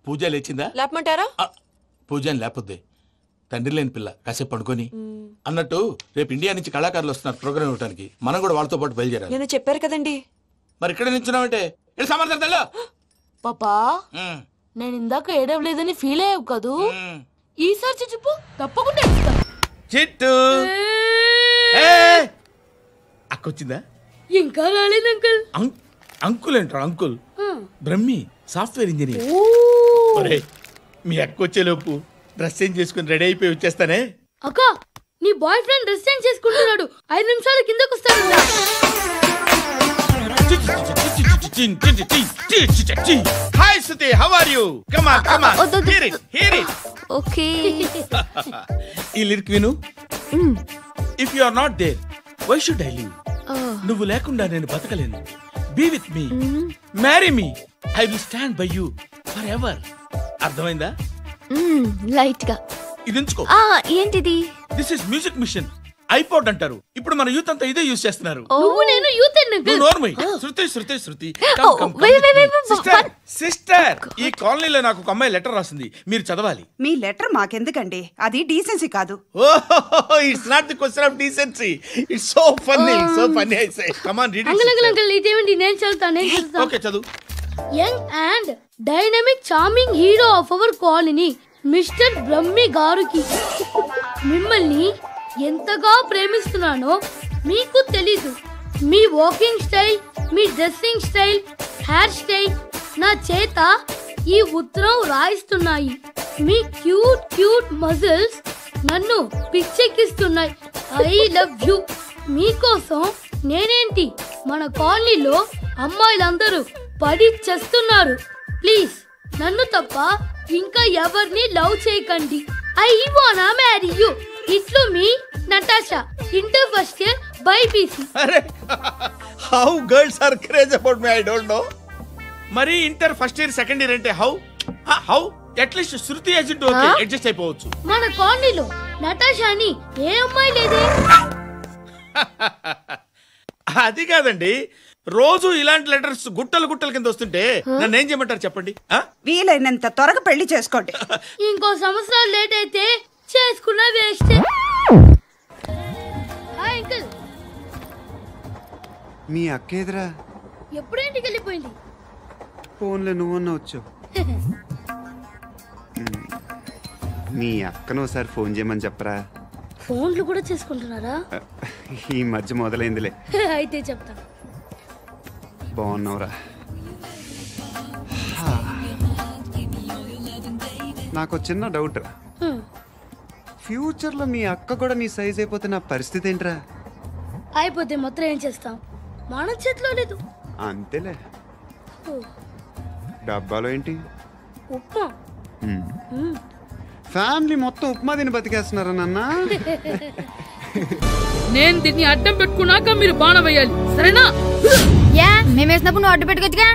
పూజ లేచిందా? లేపమంటారా? పూజ అని లేకపోద్ది. తండ్రి లేని పిల్ల కాసేపు పడుకొని. అన్నట్టు రేపు ఇండియా నుంచి కళాకారులు వస్తున్నారు ప్రోగ్రామ్ ఇవ్వడానికి. మనం కూడా వాళ్ళతో పాటు బయలుదేరాలి. నేను చెప్పారు కదండి. మరి ఇక్కడ నిల్చున్నావంటే సమర్థతలో పాపా, నేను ఇందాక ఏడవలేదని ఫీల్ అయ్యావు కదూ. ఈసారి చచ్చిపో, తప్పకుండా ఏడుస్తా. చిట్టు అక్కొచ్చిందా? ఇంకా రాలేదు అంకుల్. అంకుల్ ఏంట్రా? Uncle Brahmi, software engineer. మీ అక్కొచ్చేలోపు డ్రెస్ చేంజ్ చేసుకుని రెడీ అయిపోయి వచ్చేస్తానే. అక్క, నీ బాయ్ ఫ్రెండ్ డ్రెస్ చేంజ్ చేసుకుంటున్నాడు. 5 నిమిషాలు కిందకు వస్తాడు. Hi Suti, how are you? Come on, come on. Hear it, hear it. Okay. ఈ లిరిక్ విను. If you are not there, why should I live? నువ్వు లేకుండా నేను బతకలేను. Be with me. Marry me. I will stand by you forever. అర్థమైందా? Light గా ఇది ఎంచుకో. ఏంటిది? This is music mission. IPod అంటారు. ఇప్పుడు మన యూత్ అంతా ఇదే యూజ్ చేస్తున్నారు. నువ్వు నేను యూత్ శృతి సిస్టర్, ఈ కాలనీలో నాకు ఒక అమ్మాయి లెటర్ రాసింది, మీరు చదవాలి. మీ లెటర్ మాకెందుకండి, అది డీసెన్సీ కాదు. It's not the question of decency, it's so funny, so funny. I say come on read it. Uncle ఇదేంటి? నేను చదువుతాను. ఓకే, చదువు. Young and dynamic charming hero of our colony mister Brahmi గారికి మిమ్మల్ని ఎంతగా ప్రేమిస్తున్నానో మీకు తెలీదు. మీ వాకింగ్ స్టైల్, మీ డ్రెస్సింగ్ స్టైల్, హెయిర్ స్టైల్ నా చేత ఈ ఉత్తరం రాయిస్తున్నాయి. మీ క్యూట్ క్యూట్ మజిల్స్ నన్ను పిచ్చెక్కిస్తున్నాయి. I love you. మీకోసం నేనేంటి, మన కాలనీలో అమ్మాయిలందరూ పడి చేస్తున్నారు. ప్లీజ్ నన్ను తప్ప ఇంకా ఎవరిని లవ్ చేయకండి. ఐ వానా మ్యారీ యూ. ఇట్లు మీ Natasha, inter first year BiPC. అరే, how girls are craze about me, I don't know. మరి inter first year second year అంటే how at least Shruti agent okay, adjust అయిపోవచ్చు. మన కాలనీలో నటాషా అని ఏ అమ్మాయి లేదే. అది కాదండి, రోజు ఇలాంటి లెటర్స్ గుట్టలు గుట్టల కింద వస్తుంటే నన్ను ఏం చేయమంటారు చెప్పండి? వీలైనంత త్వరగా పెళ్లి చేసుకోండి. ఇంకో సంవత్సరాలు లేట్ అయితే చేసుకున్నా వేస్ట్. Hi uncle. మీ అక్క ఎదురా ఎప్పుడు ఇంటికి వెళ్ళిపోయింది? ఫోన్లో నువ్వన్నా వచ్చావు. మీ అక్కను ఒకసారి ఫోన్ చేయమని చెప్పరా. ఫోన్లు కూడా చేసుకుంటున్నారా? ఈ మధ్య మొదలైందిలే. అయితే చెప్తా. బాగున్నావురా? నాకు చిన్న డౌట్. ఫ్యూచర్ లో మీ అక్క కూడా నీ సైజ్ అయిపోతే నా పరిస్థితి ఏంట్రా? అయిపోతే మొత్తం ఏం చేస్తాం? మన చేతిలో లేదు. అంతేలే. డబ్బాలో ఏంటి? ఉప్మా. ఫ్యామిలీ మొత్తం ఉప్మా తిని బతికేస్తున్నారా నాన్న? నేను దీన్ని అడ్డం పెట్టుకున్నాక మీరు బాణం వేయాలి, సరేనా? మేము వేసినప్పుడు నువ్వు అడ్డు పెట్టుకోవచ్చుగా.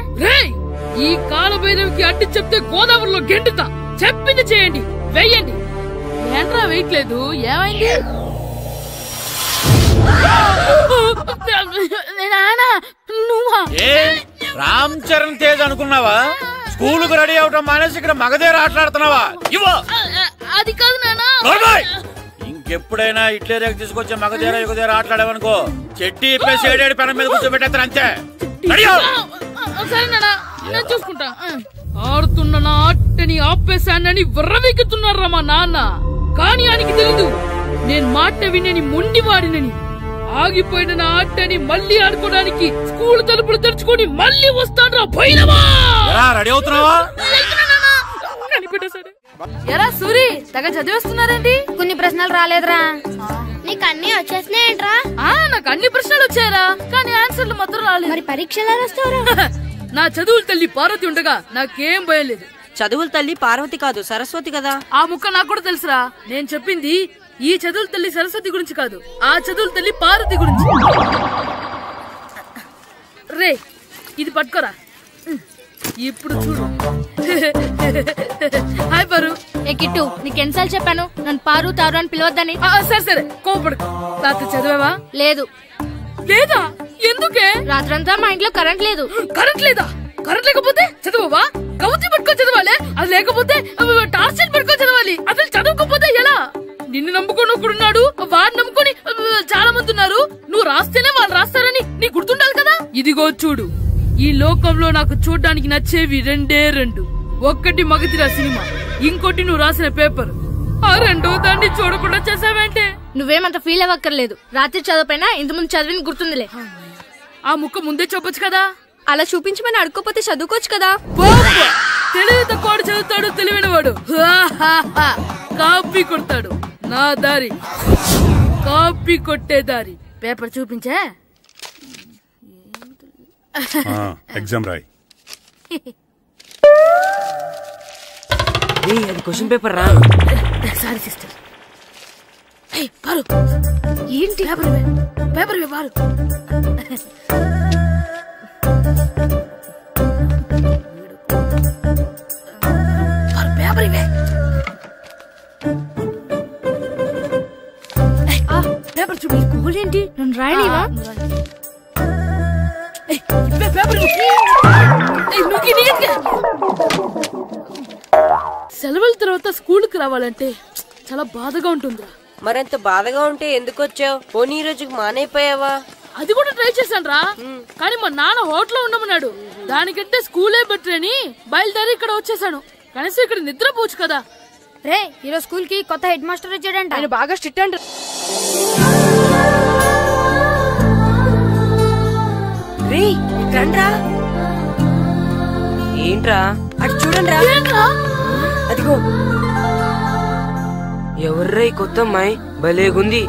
ఈ కాలభైరవికి అడ్డు చెప్తే గోదావరిలో గెంటుతా. చెప్పింది చేయండి, వెయ్యండి. ఏంట్రా వేయట్లేదు? ఏమైంది? నువ్వా? రామ్ చరణ్ తేజ్ అనుకున్నావా? స్కూలుకు రెడీ అవటం మానేసి ఇక్కడ మగధేర ఆటలాడుతున్నావా? అది కాదు నానా. ఇంకెప్పుడైనా ఇట్లే రేపు తీసుకొచ్చే మగధేర యుగధేర ఆటలాడేవనుకో చెట్టి ఇప్పేసి ఏడేడు పెనం మీద కూర్చోబెట్టేస్తారు అంతే. సరే నానా, నేను చూసుకుంటా. ఆడుతున్న నా ఆటని ఆపేశానని విర్రవీగుతున్నారా మా నాన్న. కానీ ఆయనకి తెలీదు నేను మాట వినని మొండివాడినని. ఆగిపోయిన నా ఆటని మళ్ళీ ఆడుకోవడానికి స్కూల్ తలుపులు తెరుచుకొని మళ్ళీ వస్తాను రా భైరవా. రెడీ అవుతున్నావా? ఎరా సూరి, తెగ చదివేస్తున్నారండి. కొన్ని ప్రశ్నలు రాలేదురా. నీకు అన్ని వచ్చేసినాయంట్రా? నాకు అన్ని ప్రశ్నలు వచ్చాయరా, కానీ ఆన్సర్లు మాత్రం రాలేదు. మరి పరీక్షలు రాస్తావురా? నా చదువుల తల్లి పార్వతి ఉండగా నాకేం భయం లేదు. చదువుల తల్లి పార్వతి కాదు, సరస్వతి కదా. ఆ ముక్క నాకు కూడా తెలుసురా. నేను చెప్పింది ఈ చదువుల తల్లి సరస్వతి గురించి కాదు, ఆ చదువుల తల్లి పార్వతి గురించి. రే, ఇది పట్టుకోరా. ఇప్పుడు చూడు. హాయ్ పారు. ఏ కిట్టు, నీకు ఎన్నిసార్లు చెప్పాను నన్ను పారు తారు అని పిలవద్దని? సరే సరే, కోపడకు. రాత్రి చదివావా? లేదు. లేదా? ఎందుకే? రాత్రంతా మా ఇంట్లో కరెంట్ లేదు. కరెంట్ లేదా? కరెంట్ లేకపోతే చదవవా? కవిత పట్టుకొని చదవాలి. అది లేకపోతే టార్చ్ పట్టుకొని చదవాలి. అసలు చదవకపోతే ఎలా? నిన్ను నమ్ముకొని ఒకడున్నాడు, వాడిని నమ్ముకొని చాలా మంది ఉన్నారు. నువ్వు రాస్తేనే వాళ్ళు రాస్తారని నీ గుర్తుండాలి కదా. ఇదిగో చూడు, ఈ లోకంలో నాకు చూడ్డానికి నచ్చేవి రెండే రెండు. ఒక్కటి మగతిరా సినిమా, ఇంకోటి నువ్వు రాసిన పేపర్. ఆ రెండో దాన్ని చూడకుండా చేసావేంటే? నువ్వేమంత ఫీల్ అవ్వక్కర్లేదు. రాత్రి చదవపోయినా ఇంతకుముందు చదివిన గుర్తుందిలే. ఆ ముక్క ముందే చెప్పొచ్చు కదా. అలా చూపించమని అడుక్కోపోతే చదువుకోవచ్చు కదా. తెలివి తక్కువ చదువుతాడు, తెలివైన వాడు కాపీ కొడతాడు. నా దారి కాపీ కొట్టే దారి. పేపర్ చూపించే. ఎగ్జామ్ రాయి. అది క్వశ్చన్ పేపర్ రా. Sorry sister. పారు, ఏంటి పేపర్? పేపర్ పారు. పేపర్ ఇవే. పేపర్ చూపి. స్కూల్ ఏంటి? నన్ను రాయలేవా? సెలవుల తర్వాత స్కూల్ కి రావాలంటే చాలా బాధగా ఉంటుందిరా. మరంత బాధగా ఉంటే ఎందుకు వచ్చావు? పోనీ ఈ రోజుకి మానైపోయావా? అది కూడా ట్రై చేశాను రా, కానీ మా నాన్న హోటల్లో ఉండమన్నాడు. దానికంటే స్కూలే బెటర్ అని బయలుదేరి ఇక్కడ వచ్చేసాను. కనీసం ఇక్కడ నిద్రపోవచ్చు కదా. రే, ఈరోజు స్కూల్ కి కొత్త హెడ్ మాస్టర్ వచ్చాడంట. ఆయన బాగా స్ట్రిక్ట్ అంట. ఏంట్రా అటు చూడండి. అదిగో ఎవర్రా ఈ కొత్త అమ్మాయి? భలేగుంది.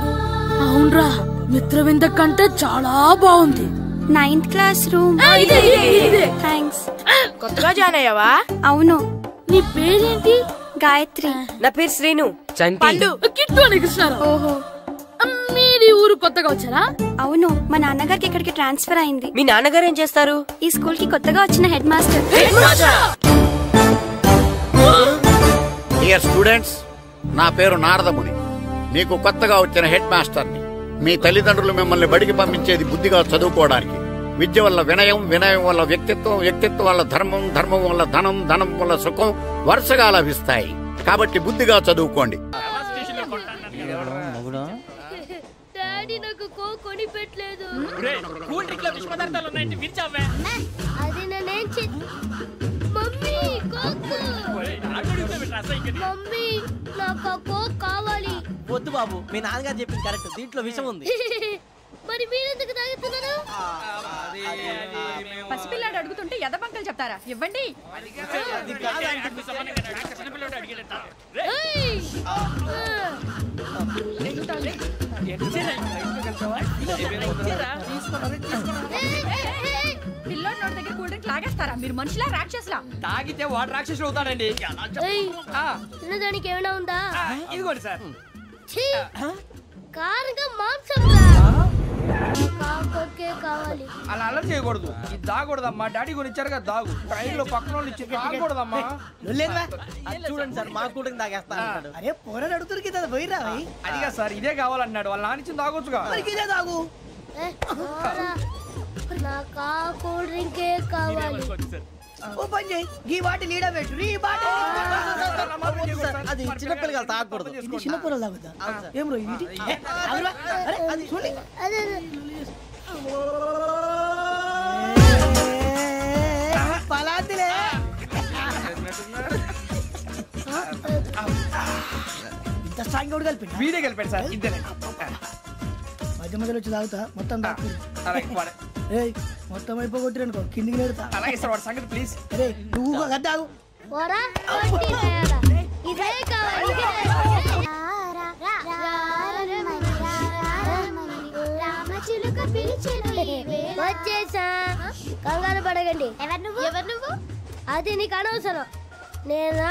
అవునరా, మిత్రవింద కంటే చాలా బాగుంది. 9th class room. థ్యాంక్స్. కొత్తగా జాయిన్ అయ్యావా? అవును. నీ పేరేంటి? గాయత్రి. నా పేరు శ్రీను. చంటి. కిట్టు అని కృష్ణారావు. ఓహో, మీరు ఊరు కొత్తగా వచ్చారా? అవును, మా నాన్నగారికి ఇక్కడికి ట్రాన్స్ఫర్ అయింది. మీ నాన్నగారు ఏం చేస్తారు? ఈ స్కూల్ కి కొత్తగా వచ్చిన హెడ్ మాస్టర్. డియర్ స్టూడెంట్స్, నా పేరు నారదముని. మీకు కొత్తగా వచ్చిన హెడ్ మాస్టర్ని. మీ తల్లిదండ్రులు మిమ్మల్ని బడికి పంపించేది బుద్ధిగా చదువుకోవడానికి. విద్య వల్ల వినయం, వినయం వల్ల వ్యక్తిత్వం, వ్యక్తిత్వం వల్ల ధర్మం, ధర్మం వల్ల ధనం, ధనం వల్ల సుఖం వరుసగా లభిస్తాయి. కాబట్టి బుద్ధిగా చదువుకోండి. డాడీ నాకు కోక్ కొని పెట్టలేదు. అది నేనేం మమ్మీ కోక్. మమ్మీ నాకు కోక్ కావాలి. వద్దు బాబు, మీ నాన్నగారు చెప్పింది కరెక్ట్, దీంట్లో విషయం ఉంది. మరి మీరెందుకు తాగుతున్నారు? పసిపిల్లాడు అడుగుతుంటే ఎదబంకలు చెప్తారా? ఇవ్వండి. పిల్లోడి నోటి దగ్గర కూల్ డ్రింక్ లాగేస్తారా? మీరు మనుషులా రాక్షసులా? తాగితే వాడు రాక్షసుడు అవుతాడండి. తినడానికి ఏమైనా ఉందా? ఇదిగోండి సార్. కారంగా మాంసం కావాలి. అలా అల్లరి చేయకూడదు. ఇది దాగకూడదమ్మా. డాడీ కొని ఇచ్చారు కదా దాగు. ట్రైన్ లో పక్కన వాళ్ళు ఇచ్చి దాగకూడదమ్మా. చూడండి సార్, మా కూడా తాగేస్తా. అరే పోరాడు అడుగుతారు కదా, పోయిరా. అదిగా సార్, ఇదే కావాలన్నాడు. వాళ్ళ నాన్న ఇచ్చింది తాగొచ్చుగా. ఇదే తాగు. నాకు ఆ కూల్ డ్రింకే కావాలి. ఓ పని చేయి, ఈ బాటిల్ లీడ పెట్టు. ఈ బాటిల్ అది చిన్నపిల్లలు తాగకూడదు. ఇది చిన్నపిల్లలు తాగుతా. ఏం రో ఇది? అరే అది చూడండి. పలాతిలే. ఇంత స్ట్రాంగ్ కూడా కలిపి వీడే కలిపాడు సార్. ఇంతేనే మధ్య మధ్యలో వచ్చి తాగుతా. మొత్తం మొత్తం అయిపోగొట్టిరనుకో కిందికి నేడుతా. అలాగే సార్, వాడు సంగతి ప్లీజ్. అరే నువ్వు తాగు. ఇదే కావాలి. వచ్చేసా, కంగారు పడగండి. ఎవరు నువ్వు? అది నీకు అనవసరం. నేను